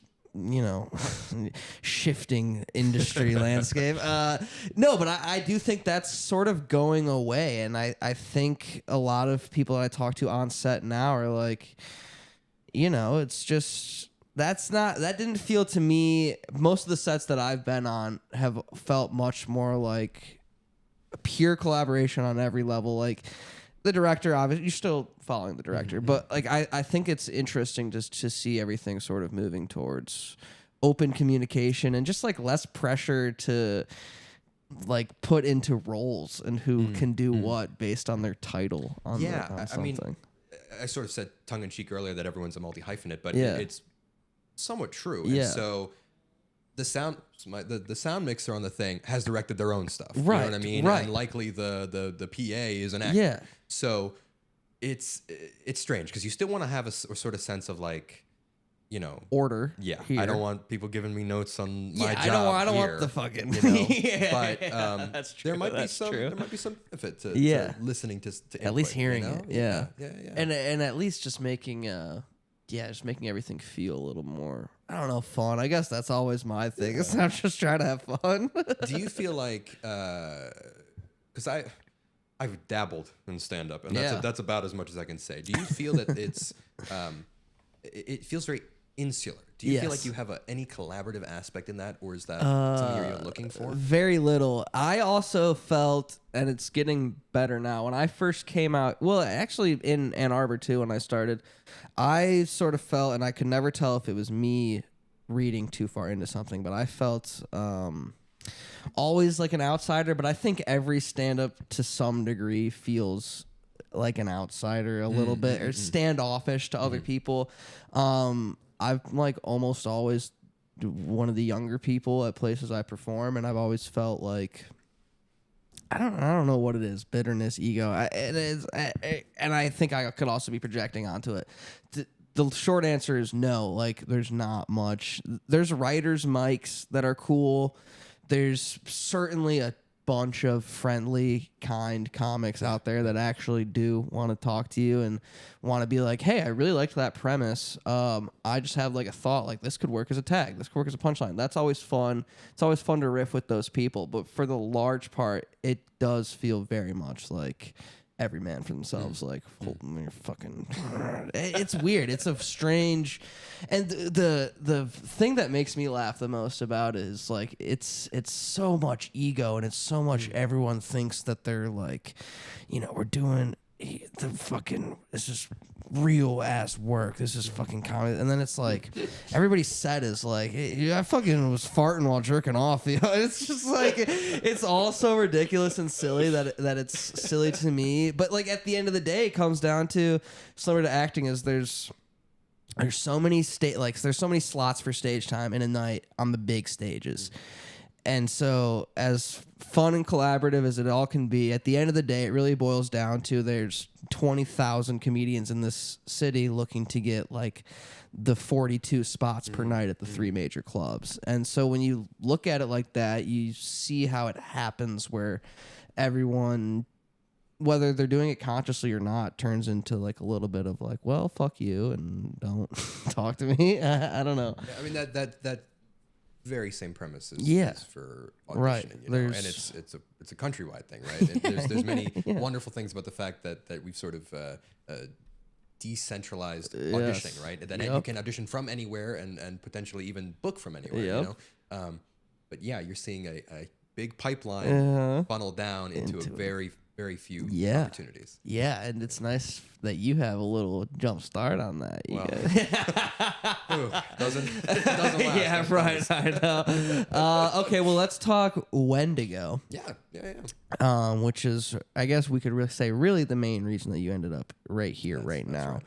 shifting industry landscape. No, but I do think that's sort of going away. And I think a lot of people that I talk to on set now are like, it's just, that didn't feel to me, most of the sets that I've been on have felt much more like a pure collaboration on every level. Like, the director, obviously, you're still following the director, but like I think it's interesting just to see everything sort of moving towards open communication and just like less pressure to like put into roles and who can do what based on their title on something. I mean, I sort of said tongue in cheek earlier that everyone's a multi-hyphenate, but it's somewhat true. And so the sound mixer on the thing has directed their own stuff. You know what I mean? Right. And likely the PA is an actor. Yeah. So it's strange because you still want to have a sort of sense of like, order. Yeah, here. I don't want people giving me notes on my job. I don't here, want the fucking. But That's true. there might be some. True. There might be some benefit to listening to input, at least hearing it. Yeah. Yeah. And at least just making just making everything feel a little more, I don't know, fun. I guess that's always my thing. It's not just trying to have fun. Do you feel like because I've dabbled in stand up and that's about as much as I can say. Do you feel that it's it feels very insular? Do you feel like you have any collaborative aspect in that, or is that something you're looking for? Very little. I also felt, and it's getting better now, when I first came out, well, actually in Ann Arbor too, when I started, I sort of felt, and I could never tell if it was me reading too far into something, but I felt always like an outsider, but I think every stand-up to some degree feels like an outsider a little bit, or standoffish to other people. I'm like almost always one of the younger people at places I perform, and I've always felt like I don't know what it is, bitterness, ego. It is, and I think I could also be projecting onto it. The short answer is no. Like, there's not much. There's writers' mics that are cool. There's certainly a bunch of friendly, kind comics out there that actually do want to talk to you and want to be like, hey, I really liked that premise. I just have like a thought, like this could work as a tag, this could work as a punchline. That's always fun. It's always fun to riff with those people. But for the large part, it does feel very much like every man for themselves. Like, you're fucking. It's weird. It's a strange, and the thing that makes me laugh the most about it is like it's so much ego, and it's so much everyone thinks that they're like, we're doing the fucking, this is real ass work. This is fucking comedy, and then it's like everybody's set is like, hey, I fucking was farting while jerking off. It's just like it's all so ridiculous and silly that it's silly to me. But like at the end of the day, it comes down to similar to acting is there's so many there's so many slots for stage time in a night on the big stages. And so as fun and collaborative as it all can be, at the end of the day, it really boils down to there's 20,000 comedians in this city looking to get like the 42 spots per night at the three major clubs. And so when you look at it like that, you see how it happens where everyone, whether they're doing it consciously or not, turns into like a little bit of like, well, fuck you and don't talk to me. I don't know. Yeah, I mean, that very same premise is for auditioning, right? And it's a countrywide thing, right? And there's many wonderful things about the fact that we've sort of decentralized auditioning, right? That you can audition from anywhere and potentially even book from anywhere, But yeah, you're seeing a big pipeline funnel down into a very, very few opportunities. Yeah, and it's nice that you have a little jump start on that. You doesn't last. Yeah, right. I know. Okay, well, let's talk Wendigo. Yeah. Which is, I guess we could really say, really the main reason that you ended up right here, right now.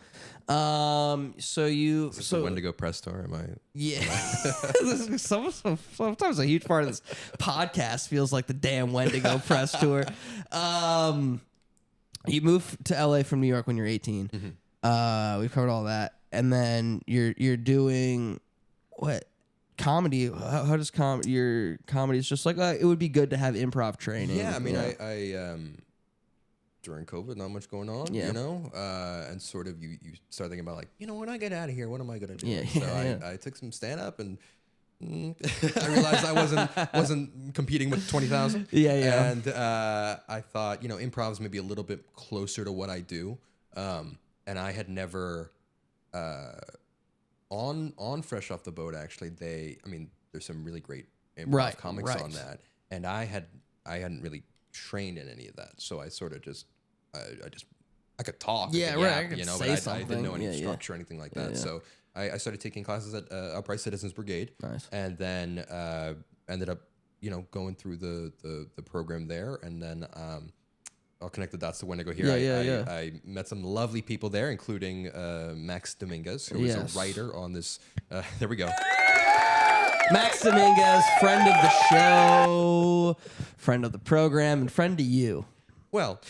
Right. So you Is this the Wendigo press tour? Am I? Yeah. Sometimes a huge part of this podcast feels like the damn Wendigo press tour. You moved to LA from New York when you're 18. We've covered all that, and then you're doing what? Comedy. How does your comedy is just like it would be good to have improv training. Yeah, I mean, I during COVID, not much going on, and sort of you start thinking about like, when I get out of here, what am I gonna do? I took some stand up and I realized I wasn't competing with 20,000. And I thought, improv's maybe a little bit closer to what I do, and I had never on Fresh Off the Boat. Actually, there's some really great improv comics on that, and I hadn't really trained in any of that, so I sort of just I could talk, I could say but I didn't know any structure or anything like that. So I started taking classes at Upright Citizens Brigade, and then ended up going through the program there, and then I'll connect the dots to Wendigo here. I met some lovely people there, including Max Dominguez, who is a writer on this. There we go. Max Dominguez, friend of the show, friend of the program, and friend to you. Well,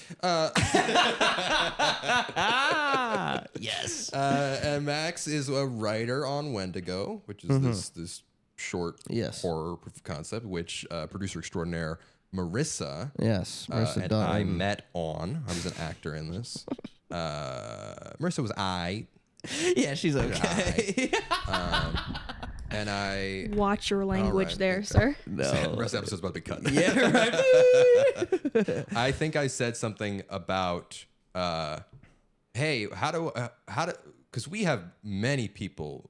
yes. And Max is a writer on Wendigo, which is this short horror proof of concept, which producer extraordinaire Marissa. Yes, Marissa and Dunn. I met on. I was an actor in this. Marissa was Yeah, she's okay. And I watch your language right, there, okay. sir. No, the rest of the episode's about to be cut. Yeah, right. I think I said something about, hey, how do, because we have many people,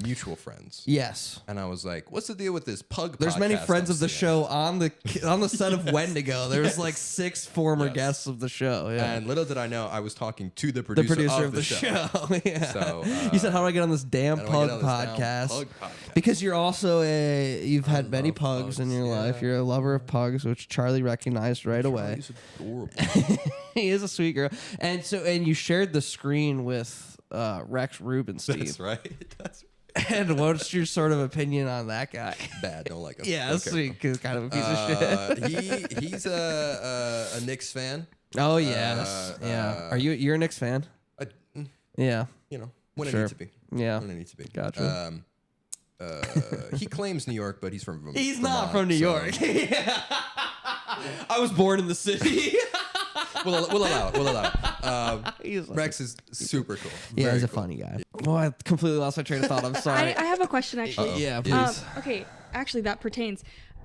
mutual friends. Yes. And I was like, what's the deal with this pug? There's many podcast friends I'm of the seeing? show on the set of Wendigo. There was like 6 former guests of the show. Yeah. And little did I know, I was talking to the producer, of the show. Yeah. So you said, how do I get on this damn how do I pug get on this damn podcast? pug podcast? Because you're also you've had many love pugs in pugs, your life. You're a lover of pugs, which Charlie recognized right away. He's adorable. He is a sweet girl. And you shared the screen with Rex Rubenstein. That's right. That's right. And what's your sort of opinion on that guy? Bad, don't like him. Yeah, Okay. sweet, kind of a piece of shit. He's a Knicks fan. Oh yes, yeah. You're a Knicks fan? Yeah. You know, when I Sure. need to be. Yeah. When I need to be. Gotcha. He claims New York, but he's from He's Vermont, not from New so York. I was born in the city. We'll allow it. We'll allow it. He's like- Rex is super cool. Yeah, Very he's a cool. funny guy. Oh, I completely lost my train of thought. I'm sorry. I have a question actually. Yeah, please. Okay, actually that pertains.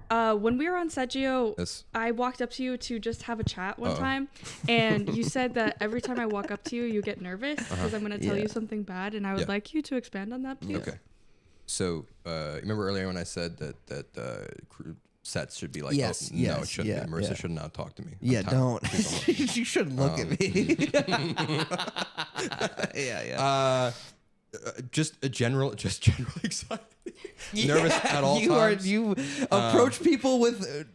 When we were on Set Gio, Yes. I walked up to you to just have a chat one time, and you said that every time I walk up to you, you get nervous because I'm going to tell you something bad, and I would like you to expand on that, please. Okay. So, remember earlier when I said that sets should be like, Yes, no, yes, it shouldn't yeah, be. Marissa yeah. should not talk to me. Yeah, I'm tired. don't. Please don't. You shouldn't look at me. Yeah. Just general anxiety. Nervous at all you times. You approach people with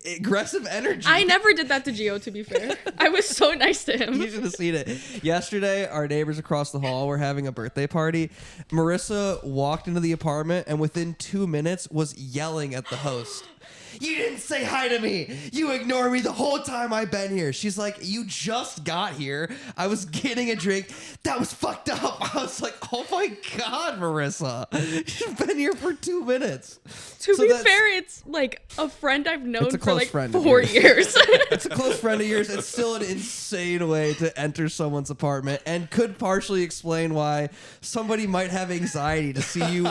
aggressive energy. I never did that to Gio, to be fair. I was so nice to him. You should have seen it. Yesterday, our neighbors across the hall were having a birthday party. Marissa walked into the apartment and within 2 minutes was yelling at the host. You didn't say hi to me. You ignored me the whole time I've been here. She's like, you just got here. I was getting a drink. That was fucked up. I was like, oh my God, Marissa. You've been here for 2 minutes. To So be that's- fair, it's like a friend I've known It's a for close like friend of 4 yours. years. It's a close friend of yours. It's still an insane way to enter someone's apartment and could partially explain why somebody might have anxiety to see you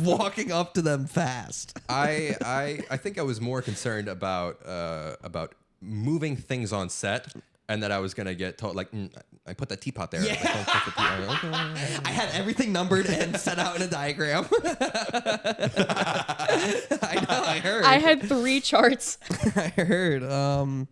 walking up to them fast. I think I was more concerned about moving things on set, and that I was gonna get told like, I put that teapot there. Yeah. Like, don't put the teapot. Okay. I had everything numbered and set out in a diagram. I know, I heard. I had 3 charts. I heard. All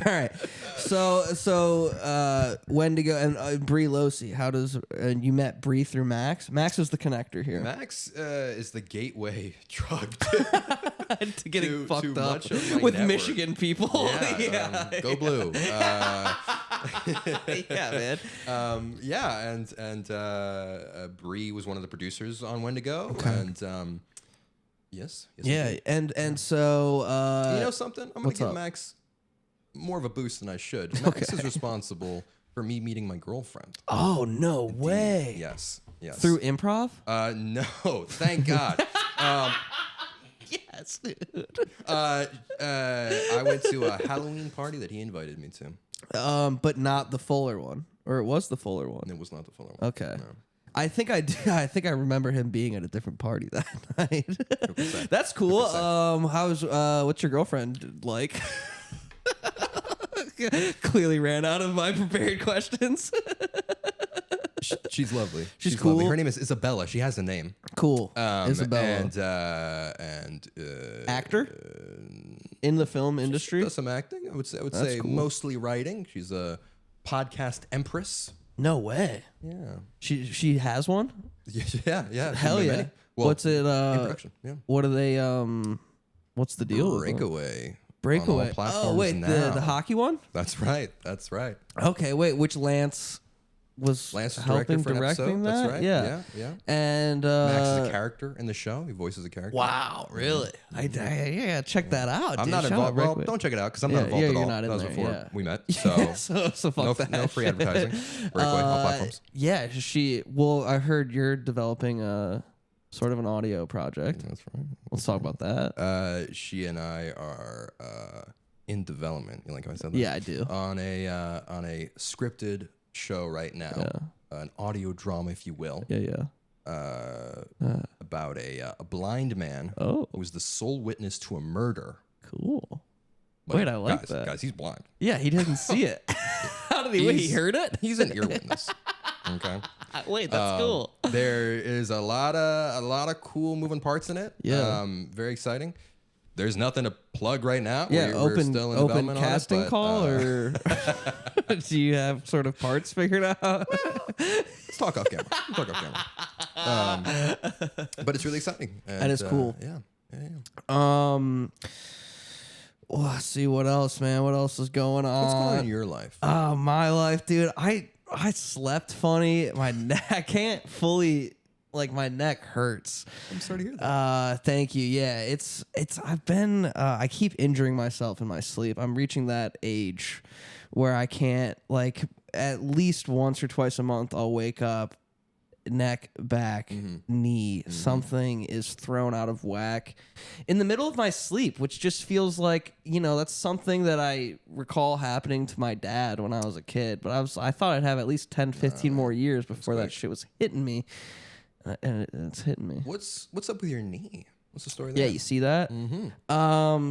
right. So Wendigo and Bree Losi. How does you met Bree through Max? Max is the connector here. Max is the gateway drug to getting to fucked up much of my with network. Michigan people. Yeah, go blue. Yeah, man. And Bree was one of the producers on Wendigo, and yes, Yeah, and so you know something? I'm gonna what's give up? Max more of a boost than I should. Max is responsible for me meeting my girlfriend. Oh no way! Yes. Through improv? No, thank God. Yes, dude. I went to a Halloween party that he invited me to. But not the Fuller one, or it was the Fuller one. It was not the full one. Okay. No. I think I do. I think I remember him being at a different party that night. 100%. That's cool. What's your girlfriend like? Clearly ran out of my prepared questions. She's lovely. She's cool. Lovely. Her name is Isabella. She has a name. Cool. Isabella. And Actor? In the film industry? does some acting. I would say cool. mostly writing. She's a podcast empress. No way. Yeah. She has one? Yeah. Hell yeah. Many. Well, What's it? in production. Yeah. What are they? What's the deal? with them? Breakaway. Breakaway. On all platforms Oh wait, now. the hockey one. That's right. Okay, wait. Which Lance was Lance was helping director for an directing episode. that. That's right. Yeah. And Max is a character in the show. He voices a character. Wow, really? Yeah, check that out. I'm dude. not Shout involved. out Well, Rick. don't check it out because I'm not involved yeah, at you're all. not in That was there, before yeah. we met. So, so fuck no free advertising. Breakaway, all platforms. Yeah, well, I heard you're developing a sort of an audio project. That's right. Let's talk about that. She and I are in development. You like how I said that? Yeah, I do. On a scripted show right now, an audio drama, if you will. Yeah. About a blind man who was the sole witness to a murder. Cool. But Wait, I like that. Guys, he's blind. Yeah, he didn't see it. How did he? Wait, he heard it? He's an ear witness. Okay. Wait, that's cool. There is a lot of cool moving parts in it. Yeah. Very exciting. There's nothing to plug right now. Yeah, we're still in open development casting on it, but, call, or do you have sort of parts figured out? let's talk off camera. But it's really exciting. And it's cool. Yeah. Well, let's see what else, man. What else is going on? What's going on in your life? My life, dude. I slept funny. My neck, I can't fully. Like, my neck hurts. I'm sorry to hear that. Thank you. Yeah, I keep injuring myself in my sleep. I'm reaching that age where I can't, like, at least once or twice a month, I'll wake up, neck, back, knee, something is thrown out of whack in the middle of my sleep, which just feels like, that's something that I recall happening to my dad when I was a kid. But I thought I'd have at least 10, 15 more years before that shit was hitting me. And it's hitting me. What's up with your knee? What's the story there? Yeah, you see that?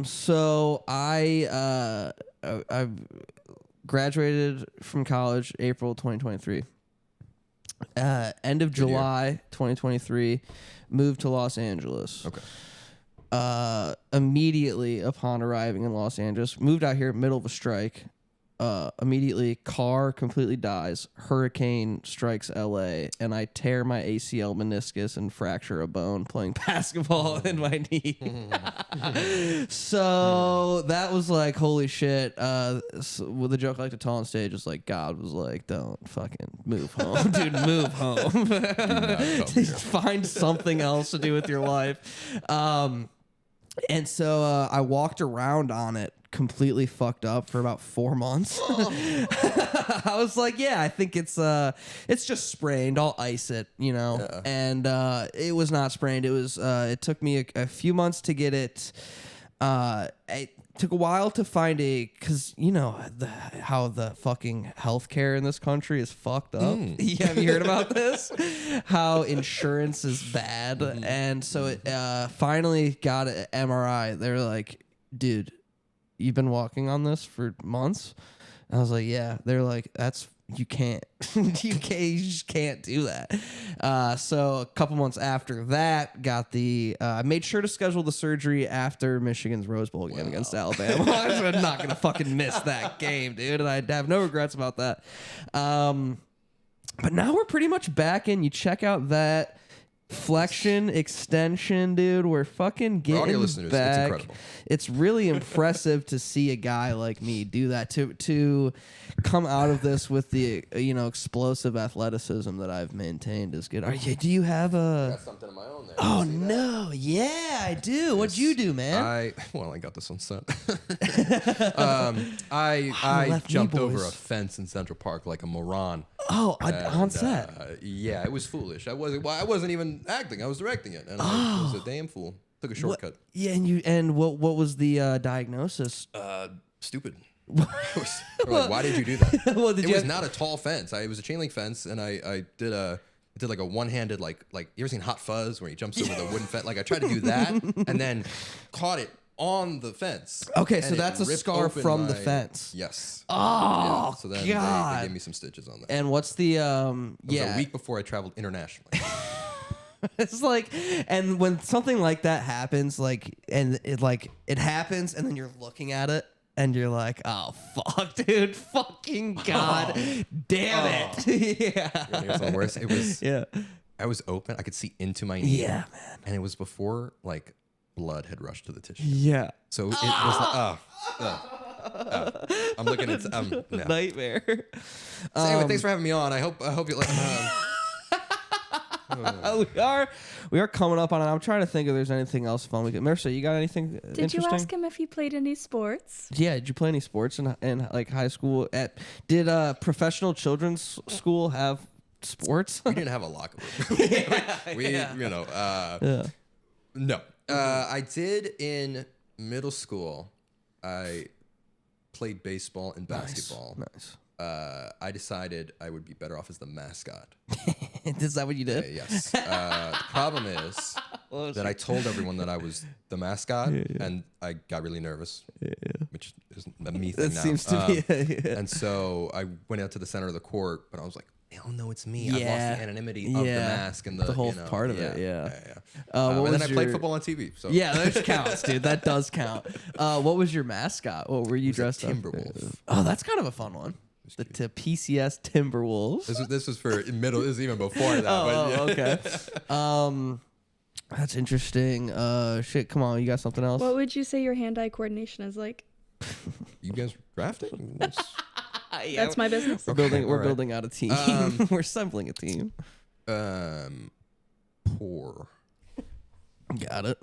So I graduated from college April 2023. End of July 2023, moved to Los Angeles. Okay. Immediately upon arriving in Los Angeles, moved out here middle of a strike. Immediately car completely dies, hurricane strikes LA, and I tear my ACL meniscus and fracture a bone playing basketball in my knee. So that was like, holy shit. With the joke I like to tell on stage is like, God was like, don't fucking move home, dude, move home. Find something else to do with your life. And so I walked around on it completely fucked up for about 4 months. I was like, yeah, I think it's just sprained. I'll ice it, Yeah. And it was not sprained. It was it took me a few months to get it. It took a while to find because how the fucking healthcare in this country is fucked up. Yeah, have you heard about this? How insurance is bad, and so it finally got an MRI. They're like, dude, you've been walking on this for months? And I was like, yeah. They're like, you can't. You just can't do that. So a couple months after that, I made sure to schedule the surgery after Michigan's Rose Bowl game against Alabama. I'm not going to fucking miss that game, dude. And I have no regrets about that. But now we're pretty much back in. You check out that flexion extension, dude. We're fucking getting audio listeners, back. it's incredible. It's really impressive to see a guy like me do that, to come out of this with the explosive athleticism that I've maintained is good. Do you have I got something of my own there. Oh no, yeah, I do. What'd you do, man? I got this on set. I jumped over a fence in Central Park like a moron. Oh, on set. Yeah, it was foolish. I wasn't even acting. I was directing it, and I was a damn fool. Took a shortcut. What was the diagnosis? Stupid. Like, why did you do that? It was not a tall fence. It was a chain link fence, and I did like a one-handed like you ever seen Hot Fuzz where he jumps over the wooden fence? Like I tried to do that, and then caught it on the fence. Okay, so that's a scar from the fence. Yes. Oh, yeah, so then God. they gave me some stitches on that. And what's the It was a week before I traveled internationally. It's like, and when something like that happens, and it happens, and then you're looking at it, and you're like, oh, fuck, dude. Fucking God damn it. Yeah. You know something worse? It was, yeah. I was open. I could see into my knee. Yeah, man. And it was before, blood had rushed to the tissue. Yeah. So it was I'm looking at no. Nightmare. So anyway, thanks for having me on. I hope you like. We are coming up on it. I'm trying to think if there's anything else fun we can. Mercer, you got anything Did interesting? you ask him if he played any sports? Yeah, did you play any sports in like high school? Did professional children's school have sports? We didn't have a locker room. No. I did in middle school. I played baseball and basketball. Nice. I decided I would be better off as the mascot. Is that what you did? Yes. The problem is that I told everyone that I was the mascot, and I got really nervous, which is a me thing now. Seems to be. And so I went out to the center of the court, but I was like, "Oh no, it's me! I've lost the anonymity of the mask and the whole part of it." Yeah. And then I played football on TV. So yeah, that counts, dude. That does count. What was your mascot? What were you dressed up? Timberwolf. Oh, that's kind of a fun one. The PCS Timberwolves. This was for middle. This was even before that. Okay. That's interesting. Shit, come on, you got something else? What would you say your hand-eye coordination is like? You guys drafting? That's my business. We're building out a team. We're assembling a team. Poor. Got it.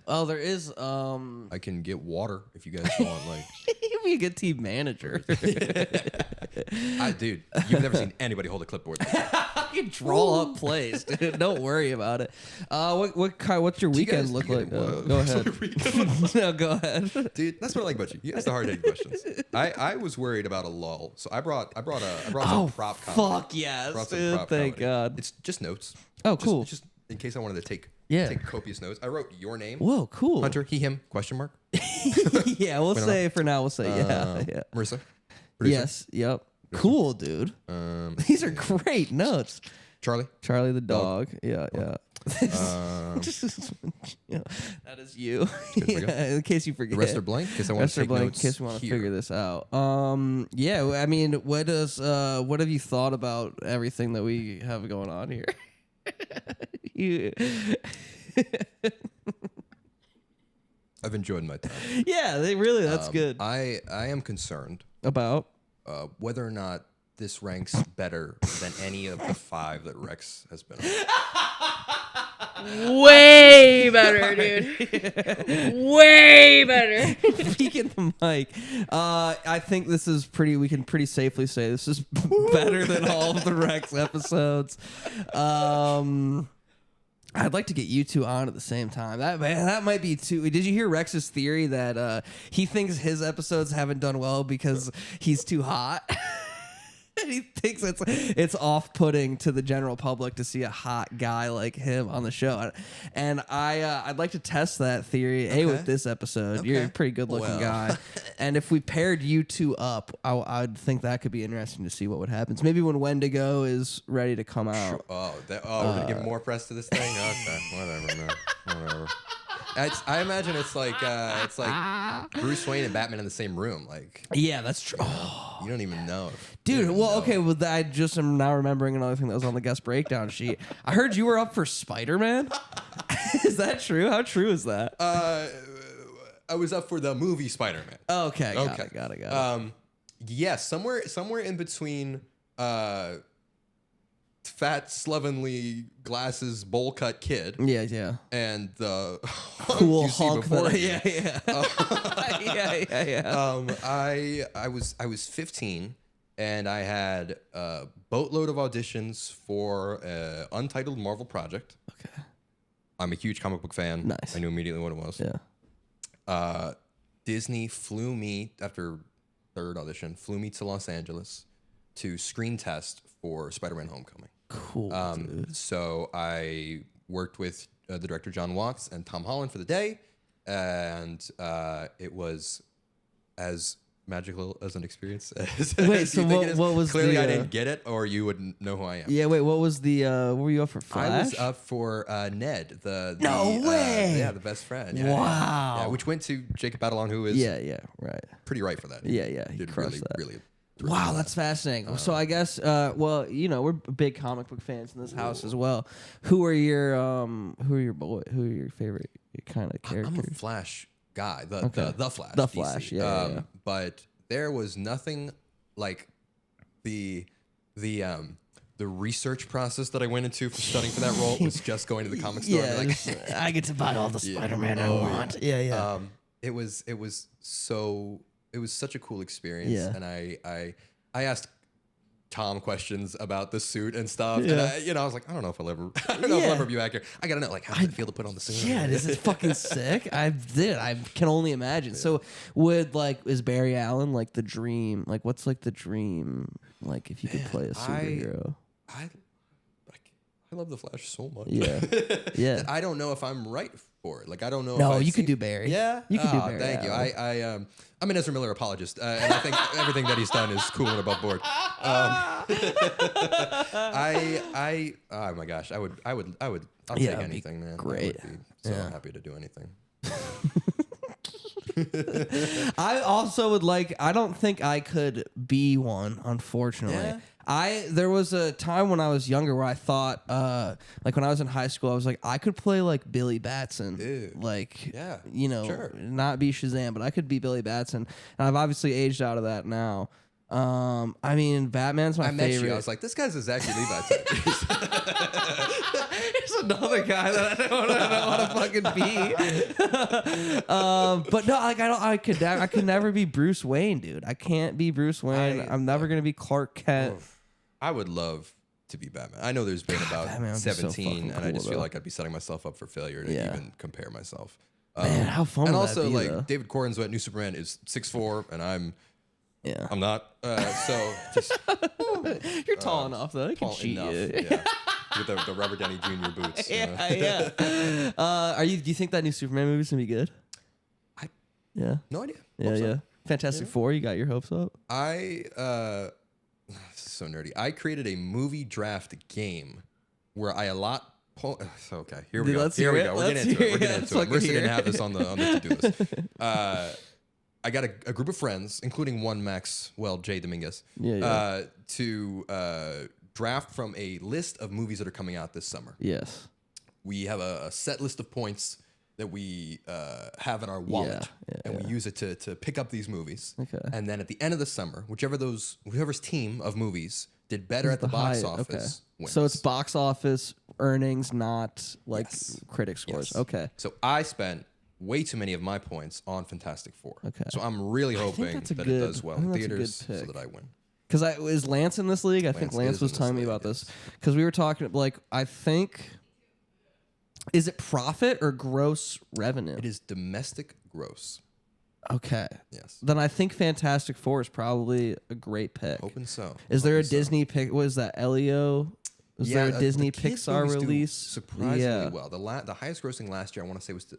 Well, there is. I can get water if you guys want. Like, you'd be a good team manager. Dude, you've never seen anybody hold a clipboard. I can draw up plays, dude. Don't worry about it. What's your weekend look like? Go ahead. No, go ahead, dude. That's what I like about you. You ask the hard-hitting questions. I was worried about a lull, so I brought some prop comedy. Fuck yes, dude. Thank God. It's just notes. Oh, cool. Just in case I wanted to take copious notes. I wrote your name. Whoa, cool. Hunter, he, him, question mark. Yeah, we'll say for now. We'll say yeah. Marissa. Producer. Yes. Yep. Cool, dude. These are great notes. Charlie the dog. Yeah. That is you. In case you forget. The rest are blank. In case I want to take notes. In case we want to figure this out. Yeah. I mean, what have you thought about everything that we have going on here? I've enjoyed my time. Yeah, that's good. I am concerned about whether or not this ranks better than any of the 5 that Rex has been on. Way better, dude. Way better. Speaking the mic, I think this is we can pretty safely say this is better than all of the Rex episodes. I'd like to get you two on at the same time. That might be too. Did you hear Rex's theory that he thinks his episodes haven't done well because he's too hot? He thinks it's off-putting to the general public to see a hot guy like him on the show, and I'd like to test that theory with this episode. You're a pretty good-looking guy, and if we paired you two up, I'd think that could be interesting to see what would happen. When Wendigo is ready to come out. We're gonna give more press to this thing. Okay, whatever, man. Whatever. I imagine it's like Bruce Wayne and Batman in the same room. Like, yeah, that's true. You don't even know, dude. Okay. Well, I just am now remembering another thing that was on the guest breakdown sheet. I heard you were up for Spider-Man. Is that true? How true is that? I was up for the movie Spider-Man. Okay. Got it. Yeah, somewhere in between. Fat, slovenly, glasses, bowl cut kid. Yeah. And the cool Hulk. Yeah. I was 15, and I had a boatload of auditions for an untitled Marvel project. Okay. I'm a huge comic book fan. Nice. I knew immediately what it was. Yeah. Disney flew me after third audition. Flew me to Los Angeles to screen test for Spider-Man: Homecoming. Cool. Dude. So I worked with the director John Watts and Tom Holland for the day, and it was as magical as an experience. Wait, so what was clearly I didn't get it, or you wouldn't know who I am. Yeah. Wait, what was the? What were you up for? Flash? I was up for Ned. No way. The best friend. Yeah, wow. Yeah, which went to Jacob Batalon, who is right. Pretty right for that. Yeah. He Did crushed that. Really. Wow, that's fascinating. So I guess, we're big comic book fans in this house as well. Who are your favorite kind of characters? I'm a Flash guy, the Flash. The DC. Flash, yeah. But there was nothing like the research process that I went into for studying for that role was just going to the comic store. Yeah, and be like, I get to buy all the Spider-Man I want. Yeah. It was such a cool experience. Yeah. And I asked Tom questions about the suit and stuff. Yeah. And I was like, I don't know if I'll ever be back here. I gotta know, like, how does it feel to put on the suit? Yeah, this is fucking sick. I can only imagine. Yeah. So is Barry Allen like the dream? Like, what's like the dream? Like, if you could play a superhero. I love the Flash so much. Yeah. Yeah. I don't know if I'm right for it. Like, I don't know. No, you could do Barry. Yeah. You could do Barry. Thank you. I'm an Ezra Miller apologist, and I think everything that he's done is cool and above board. Oh my gosh, I'll take anything, man. Great. I would be so happy to do anything. I also would like. I don't think I could be one, unfortunately. Yeah. There was a time when I was younger where I thought, like when I was in high school, I was like, I could play like Billy Batson, like, not be Shazam, but I could be Billy Batson. And I've obviously aged out of that now. I mean, Batman's my favorite. I met you. I was like, this guy's a Zachary Levi type. Here's another guy that I don't want to fucking be. But no, like I could never be Bruce Wayne, dude. I can't be Bruce Wayne. I'm never gonna be Clark Kent. I would love to be Batman. I know there's been about 17, and I just feel like I'd be setting myself up for failure to even compare myself. Man, how fun! And would also, that be, like though? David Cornsweet, New Superman is 6'4", and I'm not. So just you're tall enough though. I can cheat enough, you. Yeah. With the Robert Downey Jr. boots. Yeah. Do you think that new Superman movie's gonna be good? No idea. Yeah. Fantastic Four. You got your hopes up? This is so nerdy. I created a movie draft game where I allot. Okay, here we go. Here we go. We're getting into it. Marissa didn't have this on the to-do list. I got a group of friends, including one Jay Dominguez, to draft from a list of movies that are coming out this summer. Yes. We have a set list of points that we have in our wallet, and we use it to pick up these movies. Okay. And then at the end of the summer, whoever's team of movies did better at the box office wins. So it's box office earnings, not like critic scores. Yes. Okay. So I spent way too many of my points on Fantastic Four. Okay. So I'm really hoping that it does well in theaters so that I win. Because is Lance in this league? I think Lance was telling me about this. Because we were talking, like, I think... Is it profit or gross revenue? It is domestic gross. Okay. Yes. Then I think Fantastic Four is probably a great pick. Hoping so. Is there a Disney pick? What is that? Elio? Is there a Disney Pixar release? Surprisingly well. The highest grossing last year, I want to say, was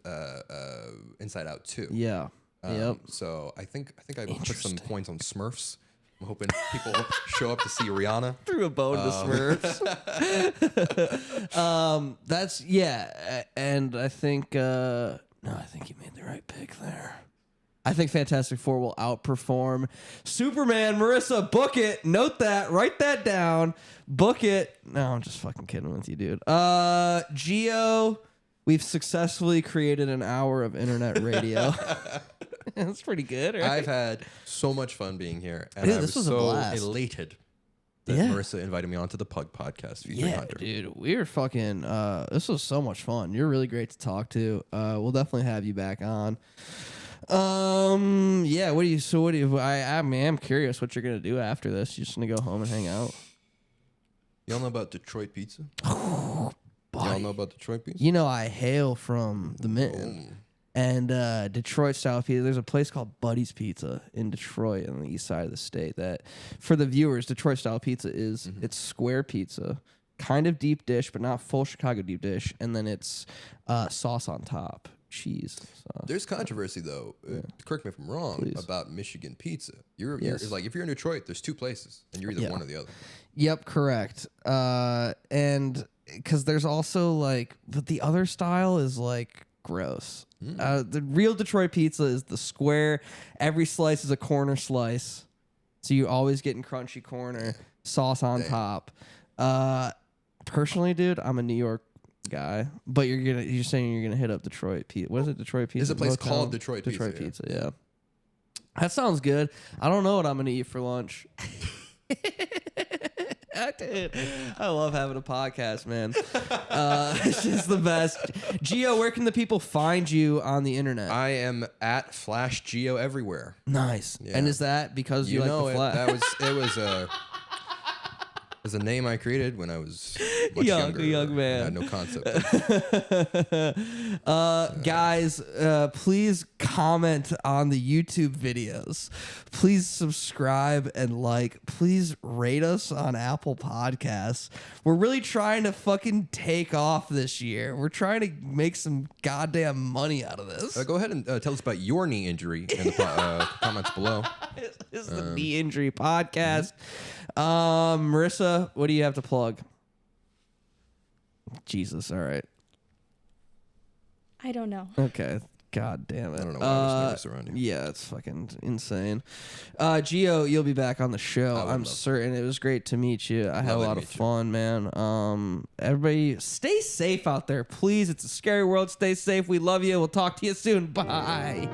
Inside Out 2. Yeah. So I think I put some points on Smurfs. I'm hoping people show up to see Rihanna. Threw a bone to Smurfs. And I think I think you made the right pick there. I think Fantastic Four will outperform Superman. Marissa, book it. Note that. Write that down. Book it. No, I'm just fucking kidding with you, dude. Gio, we've successfully created an hour of internet radio. That's pretty good, right? I've had so much fun being here, and dude, I was so a blast. Elated that Marissa invited me onto the Pug podcast featuring Hunter. Dude, we were fucking. This was so much fun. You're really great to talk to. We'll definitely have you back on. I'm curious what you're gonna do after this. You just gonna go home and hang out? Y'all know about Detroit pizza? Oh, y'all know about Detroit pizza? You know I hail from the Mitten. And Detroit style pizza. There's a place called Buddy's Pizza in Detroit on the east side of the state. That, for the viewers, Detroit style pizza is it's square pizza, kind of deep dish, but not full Chicago deep dish, and then it's sauce on top, cheese sauce. There's controversy though. Correct me if I'm wrong about Michigan pizza. It's like if you're in Detroit, there's two places, and you're either one or the other. Yep, correct. And because there's also but the other style is gross. The real Detroit pizza is the square. Every slice is a corner slice, so you always getting crunchy corner, sauce on top. Personally, dude, I'm a New York guy, but you're saying you're gonna hit up Detroit Pizza. What is it? Detroit Pizza. There's a place called Detroit Pizza. Yeah. That sounds good. I don't know what I'm gonna eat for lunch. Dude, I love having a podcast, man. It's just the best. Gio, where can the people find you on the internet? I am at Flash Gio everywhere. Nice. Yeah. And is that because you like the Flash? It was a name I created when I was much younger. Young man. I had no concept. Guys, please comment on the YouTube videos. Please subscribe and like. Please rate us on Apple Podcasts. We're really trying to fucking take off this year. We're trying to make some goddamn money out of this. Go ahead and tell us about your knee injury in the comments below. This is the Knee Injury Podcast. Marissa, what do you have to plug? Jesus, all right. I don't know. Okay. God damn it. I don't know why I was nervous around you. Yeah, it's fucking insane. Gio, you'll be back on the show. I'm certain. It was great to meet you. I had a lot of fun, man. Everybody stay safe out there, please. It's a scary world. Stay safe. We love you. We'll talk to you soon. Bye.